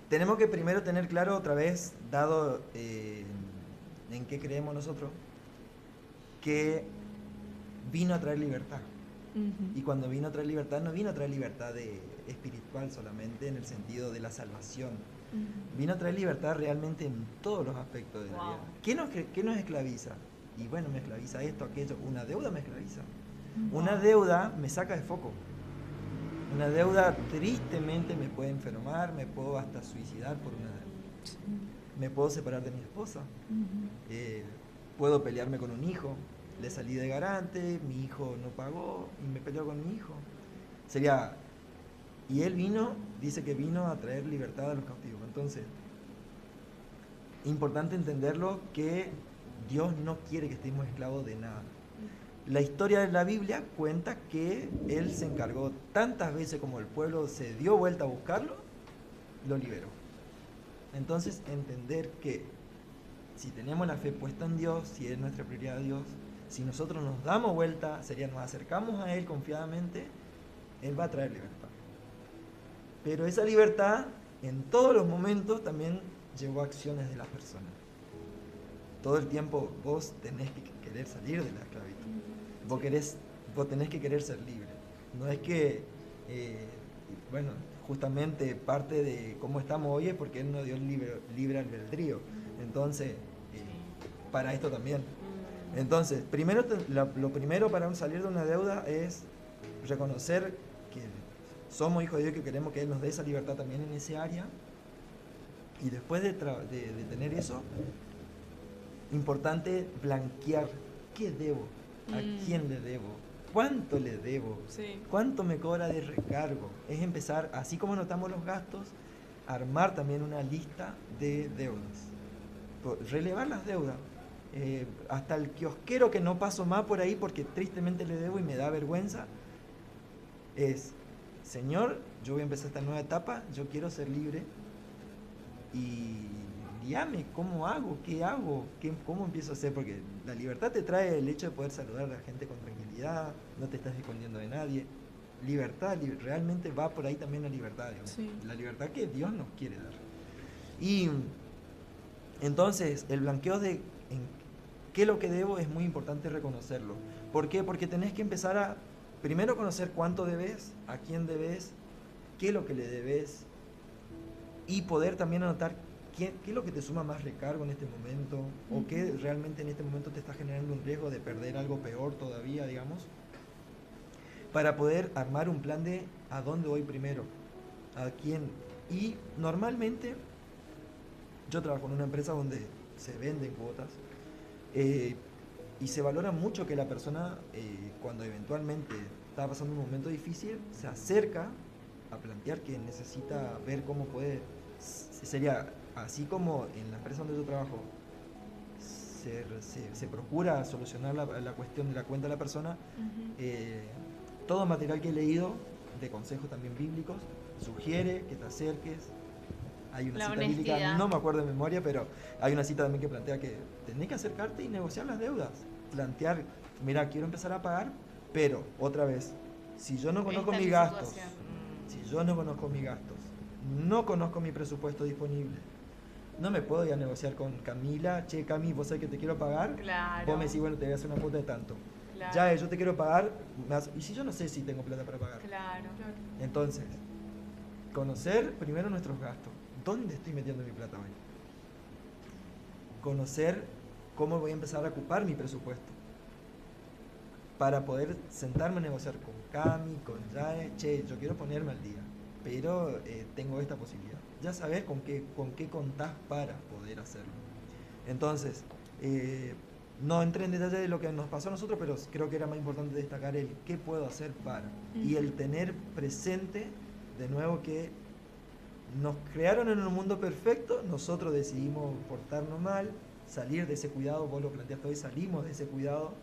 Tenemos que primero tener claro otra vez, dado en qué creemos nosotros, que vino a traer libertad. Y cuando vino a traer libertad, no vino a traer libertad espiritual solamente, en el sentido de la salvación. Vino a traer libertad realmente en todos los aspectos de la vida. ¿Qué nos esclaviza? Y bueno, me esclaviza esto, aquello. Una deuda me esclaviza. Una deuda me saca de foco. Una deuda tristemente me puede enfermar, me puedo hasta suicidar por una deuda. Me puedo separar de mi esposa. Puedo pelearme con un hijo. Le salí de garante, mi hijo no pagó y me peleó con mi hijo. Y él dice que vino a traer libertad a los cautivos. Entonces, importante entenderlo que Dios no quiere que estemos esclavos de nada. La historia de la Biblia cuenta que Él se encargó tantas veces como el pueblo se dio vuelta a buscarlo, lo liberó. Entonces, entender que si tenemos la fe puesta en Dios, si es nuestra prioridad Dios, si nosotros nos damos vuelta, nos acercamos a Él confiadamente, Él va a traer libertad. Pero esa libertad, en todos los momentos, también llevó a acciones de las personas. Todo el tiempo vos tenés que querer salir de la esclavitud. Vos tenés que querer ser libre. No es que, justamente parte de cómo estamos hoy es porque Él nos dio libre albedrío. Entonces, para esto también. Entonces, lo primero para salir de una deuda es reconocer que somos hijos de Dios, que queremos que Él nos dé esa libertad también en ese área. Y después de tener eso, importante blanquear qué debo, a quién le debo, cuánto le debo, cuánto me cobra de recargo. Es empezar, así como anotamos los gastos, armar también una lista de deudas, relevar las deudas. Hasta el kiosquero que no paso más por ahí porque tristemente le debo y me da vergüenza, Señor, yo voy a empezar esta nueva etapa, yo quiero ser libre y guíame, ¿cómo hago? ¿Qué hago? ¿Cómo empiezo a hacer? Porque la libertad te trae el hecho de poder saludar a la gente con tranquilidad, no te estás escondiendo de nadie. Libertad, realmente va por ahí también la libertad, la libertad que Dios nos quiere dar. Y entonces, el blanqueo de qué es lo que debo es muy importante reconocerlo. ¿Por qué? Porque tenés que empezar a primero conocer cuánto debes, a quién debes, qué es lo que le debes y poder también anotar qué es lo que te suma más recargo en este momento o qué realmente en este momento te está generando un riesgo de perder algo peor todavía, digamos, para poder armar un plan de a dónde voy primero, a quién. Y normalmente yo trabajo en una empresa donde se venden cuotas y se valora mucho que la persona cuando eventualmente está pasando un momento difícil se acerca a plantear que necesita ver cómo puede, sería así como en la empresa donde yo trabajo se procura solucionar la cuestión de la cuenta de la persona. Todo material que he leído de consejos también bíblicos sugiere que te acerques. Hay una cita bíblica, no me acuerdo de memoria, pero hay una cita también que plantea que tenés que acercarte y negociar las deudas. Plantear, mira, quiero empezar a pagar, pero otra vez, si yo no conozco mis gastos, no conozco mi presupuesto disponible, No me puedo ir a negociar con Camila, che, Cami, vos sabés que te quiero pagar. Claro. Vos me decís, bueno, te voy a hacer una cuota de tanto. Claro. Ya, yo te quiero pagar, y si yo no sé si tengo plata para pagar. Claro. Entonces, conocer primero nuestros gastos. ¿Dónde estoy metiendo mi plata hoy? Conocer cómo voy a empezar a ocupar mi presupuesto. Para poder sentarme a negociar con Cami, con Jae, che, yo quiero ponerme al día, pero tengo esta posibilidad. Ya sabes con qué contás para poder hacerlo. Entonces, no entré en detalle de lo que nos pasó a nosotros, pero creo que era más importante destacar el qué puedo hacer para. Y el tener presente, de nuevo, que nos crearon en un mundo perfecto, nosotros decidimos portarnos mal, salir de ese cuidado, vos lo planteaste hoy, salimos de ese cuidado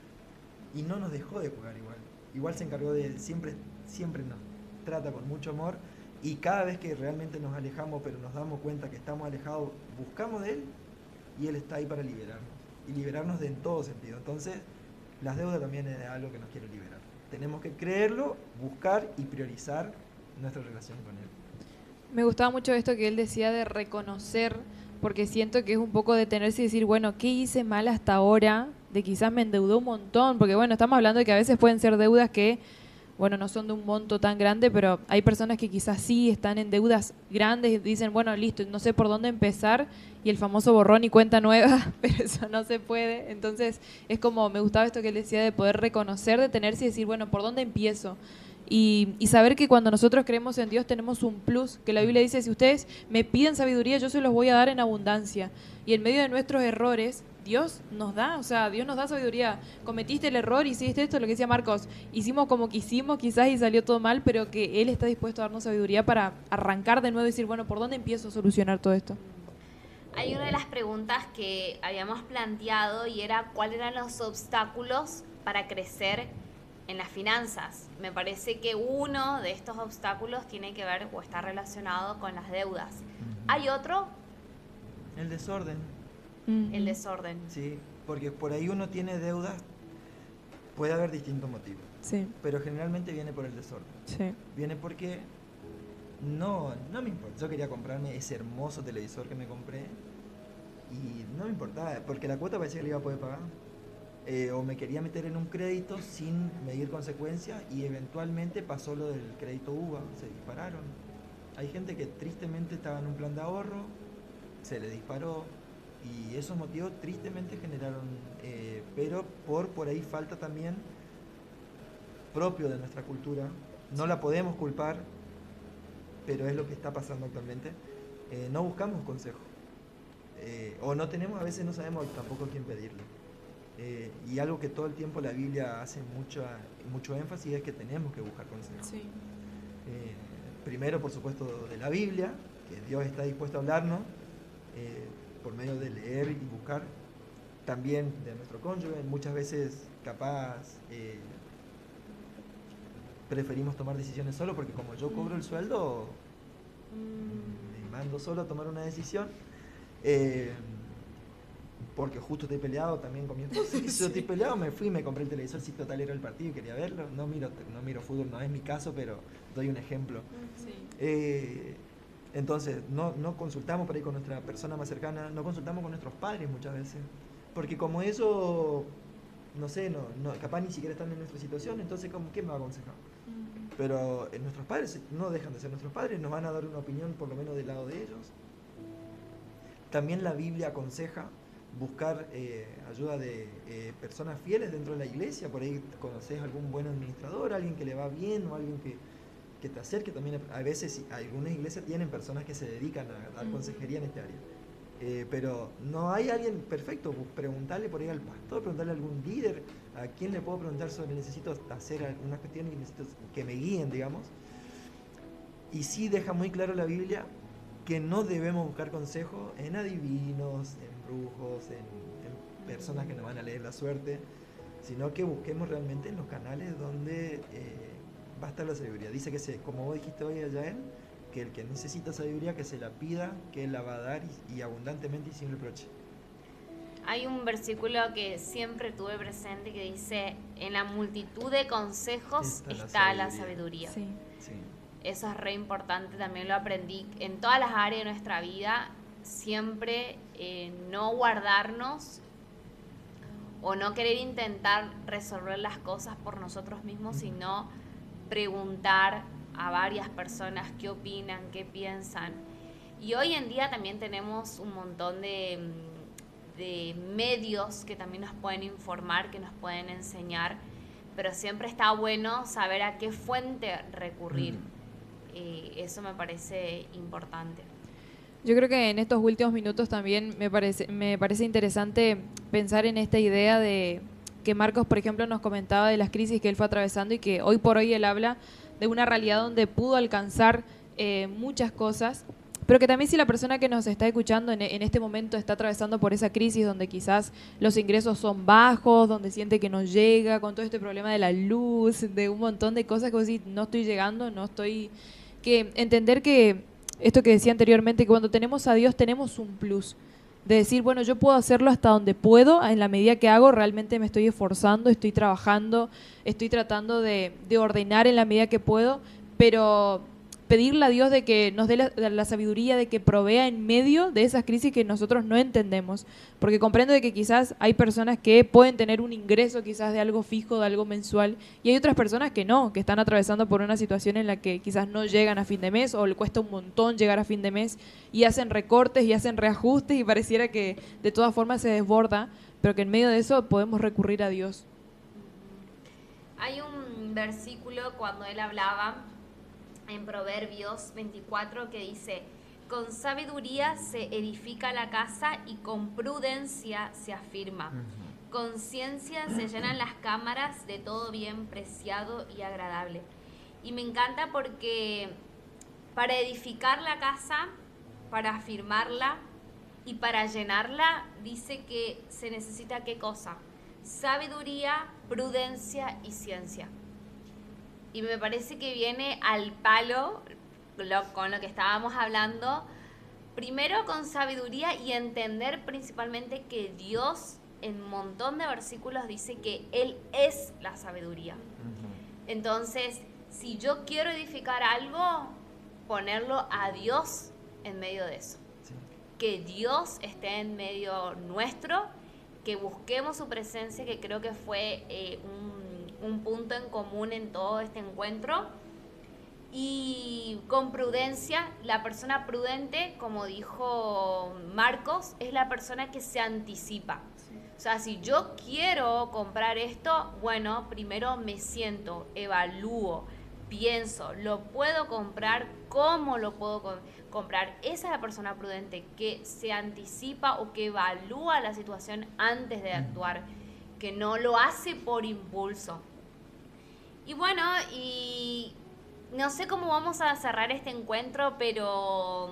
y no nos dejó de jugar igual. Igual se encargó de, siempre nos trata con mucho amor y cada vez que realmente nos alejamos, pero nos damos cuenta que estamos alejados, buscamos de él y él está ahí para liberarnos. Y liberarnos de en todo sentido. Entonces, las deudas también es algo que nos quiere liberar. Tenemos que creerlo, buscar y priorizar nuestra relación con él. Me gustaba mucho esto que él decía de reconocer, porque siento que es un poco detenerse y decir, bueno, ¿qué hice mal hasta ahora? De quizás me endeudó un montón, porque bueno, estamos hablando de que a veces pueden ser deudas que, bueno, no son de un monto tan grande, pero hay personas que quizás sí están en deudas grandes y dicen, bueno, listo, no sé por dónde empezar, y el famoso borrón y cuenta nueva, pero eso no se puede. Entonces, es como, me gustaba esto que él decía de poder reconocer, detenerse y decir, bueno, ¿por dónde empiezo? Y saber que cuando nosotros creemos en Dios tenemos un plus, que la Biblia dice, si ustedes me piden sabiduría, yo se los voy a dar en abundancia. Y en medio de nuestros errores, Dios nos da, o sea, Dios nos da sabiduría. Cometiste el error, hiciste esto, lo que decía Marcos, hicimos como quisimos quizás y salió todo mal, pero que Él está dispuesto a darnos sabiduría para arrancar de nuevo y decir, bueno, ¿por dónde empiezo a solucionar todo esto? Hay una de las preguntas que habíamos planteado y era cuáles eran los obstáculos para crecer en las finanzas. Me parece que uno de estos obstáculos tiene que ver o está relacionado con las deudas. ¿Hay otro? El desorden. El desorden. Sí, porque por ahí uno tiene deudas, puede haber distintos motivos. Sí. Pero generalmente viene por el desorden. Sí. Viene porque no me importa. Yo quería comprarme ese hermoso televisor que me compré y no me importaba, porque la cuota parecía que le iba a poder pagar. O me quería meter en un crédito sin medir consecuencias y eventualmente pasó lo del crédito UVA, se dispararon. Hay gente que tristemente estaba en un plan de ahorro, se le disparó y esos motivos tristemente generaron, pero por ahí falta también propio de nuestra cultura, no la podemos culpar, pero es lo que está pasando actualmente. No buscamos consejo, o no tenemos, a veces no sabemos tampoco a quién pedirle. Y algo que todo el tiempo la Biblia hace mucho énfasis es que tenemos que buscar consejo. Sí. Primero, por supuesto, de la Biblia, que Dios está dispuesto a hablarnos por medio de leer y buscar. También de nuestro cónyuge, muchas veces capaz preferimos tomar decisiones solo porque como yo cobro el sueldo, me mando solo a tomar una decisión. Porque justo estoy peleado también con mi esposa. Si yo estoy peleado, me fui, me compré el televisor, si total era el partido y quería verlo. No miro fútbol, no es mi caso, pero doy un ejemplo. Sí. Entonces, no consultamos por ahí con nuestra persona más cercana, no consultamos con nuestros padres muchas veces. Porque como ellos, no sé, capaz ni siquiera están en nuestra situación, entonces ¿quién me va a aconsejar? Pero nuestros padres no dejan de ser nuestros padres, nos van a dar una opinión por lo menos del lado de ellos. También la Biblia aconseja buscar ayuda de personas fieles dentro de la iglesia. Por ahí conoces algún buen administrador, alguien que le va bien o alguien que te acerque. También a veces algunas iglesias tienen personas que se dedican a dar consejería en este área, pero no hay alguien perfecto. Preguntarle por ahí al pastor, preguntarle a algún líder, a quién le puedo preguntar sobre necesito hacer algunas cuestiones y necesito que me guíen, digamos. Y sí deja muy claro la Biblia que no debemos buscar consejo en adivinos, en brujos, en personas que nos van a leer la suerte, sino que busquemos realmente en los canales donde va a estar la sabiduría. Dice que como vos dijiste hoy, Yael, que el que necesita sabiduría, que se la pida, que él la va a dar y abundantemente y sin reproche. Hay un versículo que siempre tuve presente que dice, en la multitud de consejos está la sabiduría. Sí. Sí. Eso es re importante, también lo aprendí en todas las áreas de nuestra vida. siempre no guardarnos o no querer intentar resolver las cosas por nosotros mismos, sino preguntar a varias personas qué opinan, qué piensan. Y hoy en día también tenemos un montón de medios que también nos pueden informar, que nos pueden enseñar, pero siempre está bueno saber a qué fuente recurrir. Eso me parece importante. Yo creo que en estos últimos minutos también me parece interesante pensar en esta idea de que Marcos, por ejemplo, nos comentaba de las crisis que él fue atravesando y que hoy por hoy él habla de una realidad donde pudo alcanzar muchas cosas, pero que también si la persona que nos está escuchando en este momento está atravesando por esa crisis donde quizás los ingresos son bajos, donde siente que no llega, con todo este problema de la luz, de un montón de cosas que vos decís, no estoy llegando, no estoy... Que entender que esto que decía anteriormente, que cuando tenemos a Dios tenemos un plus, de decir, bueno, yo puedo hacerlo hasta donde puedo, en la medida que hago, realmente me estoy esforzando, estoy trabajando, estoy tratando de ordenar en la medida que puedo, pero pedirle a Dios de que nos dé la sabiduría, de que provea en medio de esas crisis que nosotros no entendemos, porque comprendo de que quizás hay personas que pueden tener un ingreso quizás de algo fijo, de algo mensual, y hay otras personas que no, que están atravesando por una situación en la que quizás no llegan a fin de mes o le cuesta un montón llegar a fin de mes y hacen recortes y hacen reajustes y pareciera que de todas formas se desborda, pero que en medio de eso podemos recurrir a Dios. Hay un versículo cuando él hablaba en Proverbios 24 que dice: con sabiduría se edifica la casa y con prudencia se afirma. Con ciencia se llenan las cámaras de todo bien preciado y agradable. Y me encanta porque para edificar la casa, para afirmarla y para llenarla, dice que se necesita ¿qué cosa? Sabiduría, prudencia y ciencia. Y me parece que viene al palo con lo que estábamos hablando. Primero con sabiduría y entender principalmente que Dios en un montón de versículos dice que Él es la sabiduría. Entonces, si yo quiero edificar algo, ponerlo a Dios en medio de eso. Sí. Que Dios esté en medio nuestro, que busquemos su presencia, que creo que fue un punto en común en todo este encuentro. Y con prudencia, la persona prudente, como dijo Marcos, es la persona que se anticipa. Sí. O sea, si yo quiero comprar esto, bueno, primero me siento, evalúo, pienso, ¿lo puedo comprar? ¿Cómo lo puedo comprar? Esa es la persona prudente, que se anticipa o que evalúa la situación antes de actuar, que no lo hace por impulso. Y bueno, y no sé cómo vamos a cerrar este encuentro, pero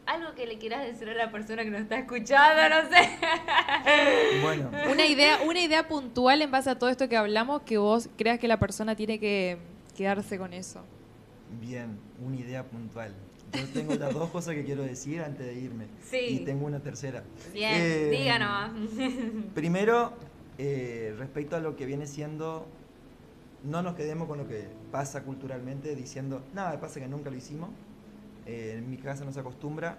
algo que le quieras decir a la persona que nos está escuchando, no sé. Bueno. Una idea puntual en base a todo esto que hablamos, que vos creas que la persona tiene que quedarse con eso. Bien, una idea puntual. Yo tengo las dos cosas que quiero decir antes de irme. Sí. Y tengo una tercera. Bien, diga nomás. Primero, respecto a lo que viene siendo, no nos quedemos con lo que pasa culturalmente diciendo, nada, pasa que nunca lo hicimos. En mi casa no se acostumbra.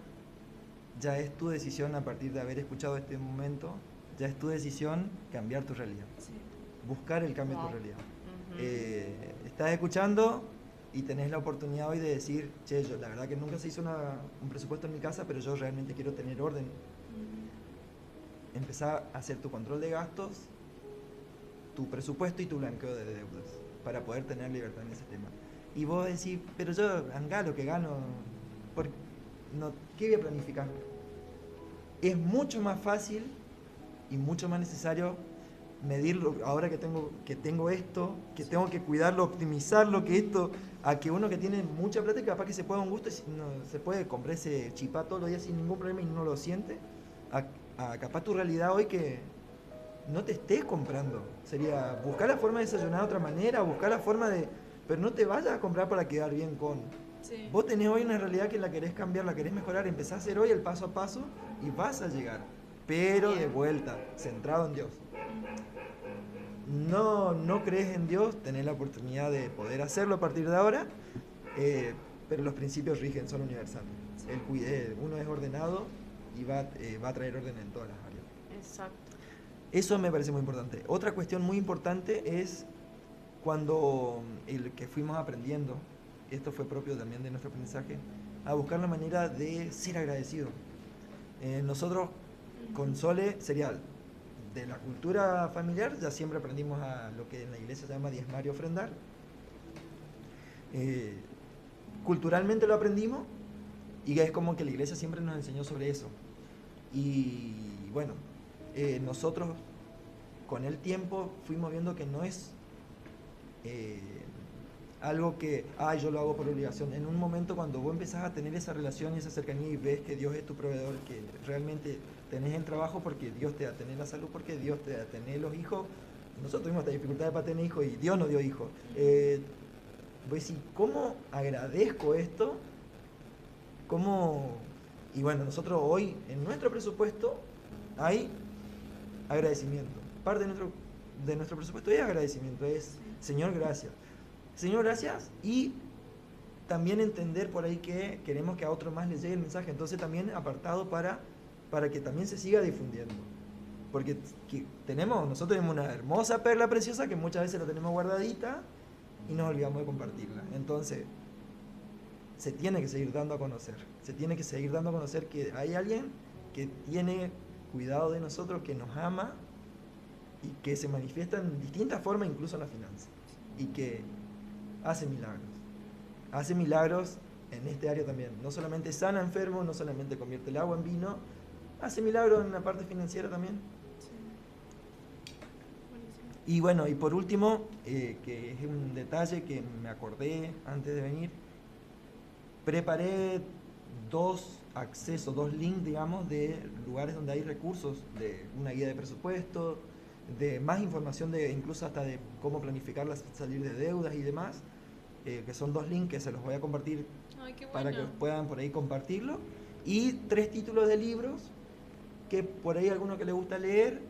Ya es tu decisión a partir de haber escuchado este momento, ya es tu decisión cambiar tu realidad. Sí. Buscar el cambio de tu realidad. Estás escuchando y tenés la oportunidad hoy de decir, che, yo la verdad que nunca se hizo un presupuesto en mi casa, pero yo realmente quiero tener orden. Empezar a hacer tu control de gastos, tu presupuesto y tu blanqueo de deudas, para poder tener libertad en ese tema. Y vos decís, pero yo, lo que gano, ¿qué voy a planificar? Es mucho más fácil y mucho más necesario medirlo ahora que tengo esto, que tengo que cuidarlo, optimizarlo, que esto, a que uno que tiene mucha plata y capaz que se pueda un gusto, se puede comprar ese chipá todos los días sin ningún problema y no lo siente, a capaz tu realidad hoy que no te estés comprando. Sería buscar la forma de desayunar de otra manera, buscar la forma de... Pero no te vayas a comprar para quedar bien con... Sí. Vos tenés hoy una realidad que la querés cambiar, la querés mejorar, empezás a hacer hoy el paso a paso y vas a llegar. Pero de vuelta, centrado en Dios. No crees en Dios, tenés la oportunidad de poder hacerlo a partir de ahora. pero los principios rigen, son universales. Uno es ordenado y va a traer orden en todas las áreas. Exacto. Eso me parece muy importante. Otra cuestión muy importante es cuando el que fuimos aprendiendo, esto fue propio también de nuestro aprendizaje, a buscar la manera de ser agradecido. Nosotros con Sole sería de la cultura familiar, ya siempre aprendimos a lo que en la iglesia se llama diezmar y ofrendar. Culturalmente lo aprendimos y es como que la iglesia siempre nos enseñó sobre eso. Y bueno, nosotros con el tiempo fuimos viendo que no es algo que, yo lo hago por obligación. En un momento cuando vos empezás a tener esa relación y esa cercanía y ves que Dios es tu proveedor, que realmente tenés el trabajo porque Dios te da a tener la salud, porque Dios te da a tener los hijos. Nosotros tuvimos esta dificultad para tener hijos y Dios nos dio hijos. Pues, ¿y cómo agradezco esto? Y bueno, nosotros hoy en nuestro presupuesto hay agradecimiento. Parte de nuestro presupuesto es agradecimiento, es Señor, gracias. Señor, gracias, y también entender por ahí que queremos que a otro más les llegue el mensaje, entonces también apartado para que también se siga difundiendo. Porque nosotros tenemos una hermosa perla preciosa que muchas veces la tenemos guardadita y nos olvidamos de compartirla. Entonces, se tiene que seguir dando a conocer. Se tiene que seguir dando a conocer que hay alguien que tiene cuidado de nosotros, que nos ama y que se manifiesta en distintas formas, incluso en la finanza. Y que hace milagros. Hace milagros en este área también. No solamente sana enfermos, no solamente convierte el agua en vino, hace milagros en la parte financiera también. Y bueno, y por último, que es un detalle que me acordé antes de venir, preparé 2 links, digamos, de lugares donde hay recursos, de una guía de presupuesto, de más información, incluso hasta de cómo planificar salir de deudas y demás, que son 2 links que se los voy a compartir. Ay, qué bueno. Para que puedan por ahí compartirlo, y 3 títulos de libros que por ahí alguno que le gusta leer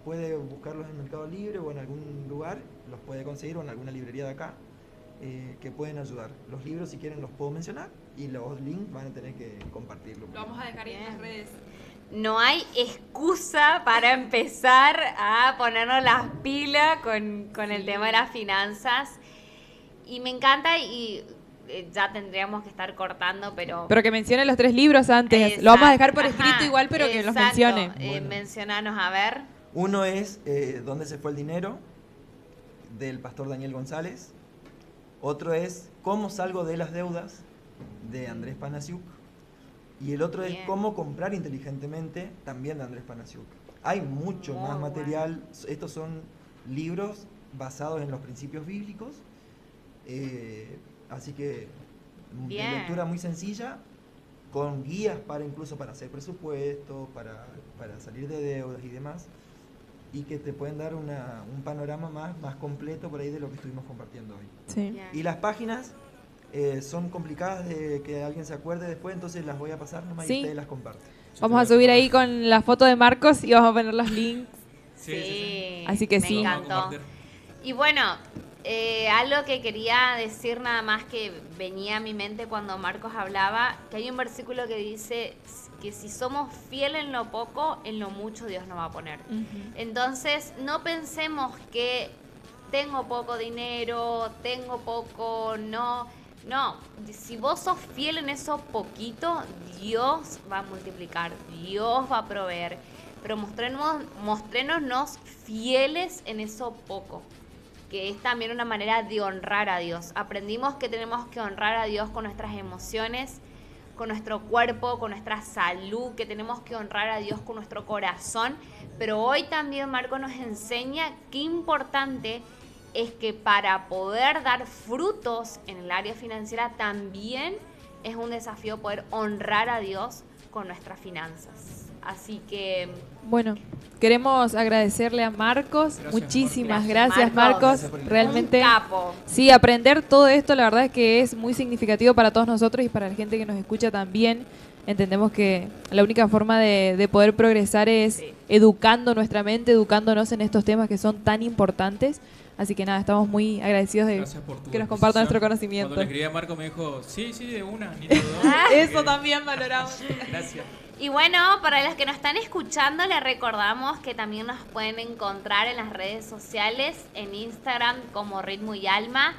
puede buscarlos en Mercado Libre o en algún lugar, los puede conseguir, o en alguna librería de acá, que pueden ayudar. Los libros, si quieren, los puedo mencionar, y los links van a tener que compartirlo. Lo vamos a dejar en las redes. No hay excusa para empezar a ponernos las pilas con el tema de las finanzas. Y me encanta, y ya tendríamos que estar cortando, pero que mencione los 3 libros antes. Exacto. Lo vamos a dejar por escrito igual, pero que los mencione. Bueno. Mencionanos, a ver. Uno es ¿Dónde se fue el dinero?, del pastor Daniel González. Otro es ¿Cómo salgo de las deudas?, de Andrés Panasiuk. Y el otro es ¿Cómo comprar inteligentemente?, también de Andrés Panasiuk. Hay mucho más material. Estos son libros basados en los principios bíblicos. Así que de lectura muy sencilla, con guías incluso para hacer presupuestos, para salir de deudas y demás, y que te pueden dar un panorama más completo por ahí de lo que estuvimos compartiendo hoy. Sí. Y las páginas son complicadas de que alguien se acuerde después, entonces las voy a pasar nomás y ustedes las comparten. Vamos a subir ahí con la foto de Marcos y vamos a poner los links. Sí. Así que me sí. encantó. Y bueno, algo que quería decir nada más, que venía a mi mente cuando Marcos hablaba, que hay un versículo que dice que si somos fieles en lo poco, en lo mucho Dios nos va a poner. Entonces, no pensemos que tengo poco dinero, tengo poco, no, si vos sos fiel en eso poquito, Dios va a multiplicar, Dios va a proveer, pero mostrémonos fieles en eso poco, que es también una manera de honrar a Dios. Aprendimos que tenemos que honrar a Dios con nuestras emociones, con nuestro cuerpo, con nuestra salud, que tenemos que honrar a Dios con nuestro corazón, pero hoy también Marco nos enseña qué importante es que para poder dar frutos en el área financiera también es un desafío poder honrar a Dios con nuestras finanzas. Así que bueno, queremos agradecerle a Marcos. Gracias, Muchísimas Marcos. gracias, Marcos. Gracias por el Realmente, un capo. sí, aprender todo esto, la verdad es que es muy significativo para todos nosotros y para la gente que nos escucha también. Entendemos que la única forma de poder progresar es educando nuestra mente, educándonos en estos temas que son tan importantes. Así que nada, estamos muy agradecidos de Gracias por tu que nos compartan nuestro disposición. conocimiento. Cuando le escribí a Marco me dijo, sí, de una, ni te dudó. Eso también valoramos. Gracias. Y bueno, para los que nos están escuchando, les recordamos que también nos pueden encontrar en las redes sociales, en Instagram como Ritmo y Alma.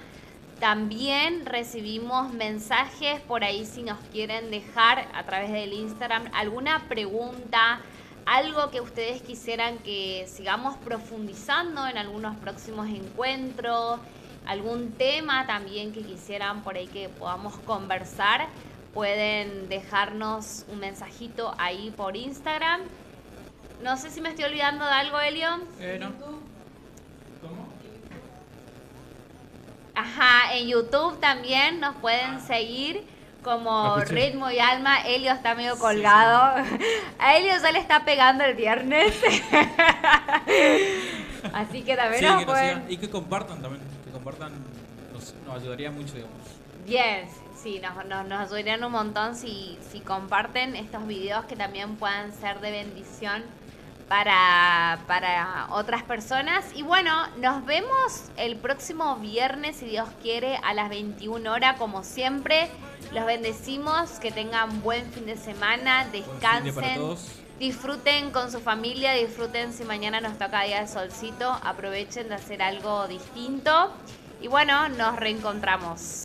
También recibimos mensajes por ahí si nos quieren dejar a través del Instagram alguna pregunta, algo que ustedes quisieran que sigamos profundizando en algunos próximos encuentros, algún tema también que quisieran por ahí que podamos conversar. Pueden dejarnos un mensajito ahí por Instagram. No sé si me estoy olvidando de algo, Elio. No. ¿Cómo? Ajá, en YouTube también nos pueden seguir como Escuché. Ritmo y Alma. Elio está medio colgado. A Elio ya le está pegando el viernes. Así que también Sí, nos que nos pueden... sigan y que compartan también. Que compartan nos ayudaría mucho, digamos. Bien, sí, nos ayudarían un montón si comparten estos videos que también puedan ser de bendición para otras personas. Y bueno, nos vemos el próximo viernes, si Dios quiere, a las 21 horas, como siempre. Los bendecimos, que tengan buen fin de semana, Buen fin de descansen. para todos. Disfruten con su familia, disfruten si mañana nos toca día de solcito, aprovechen de hacer algo distinto. Y bueno, nos reencontramos.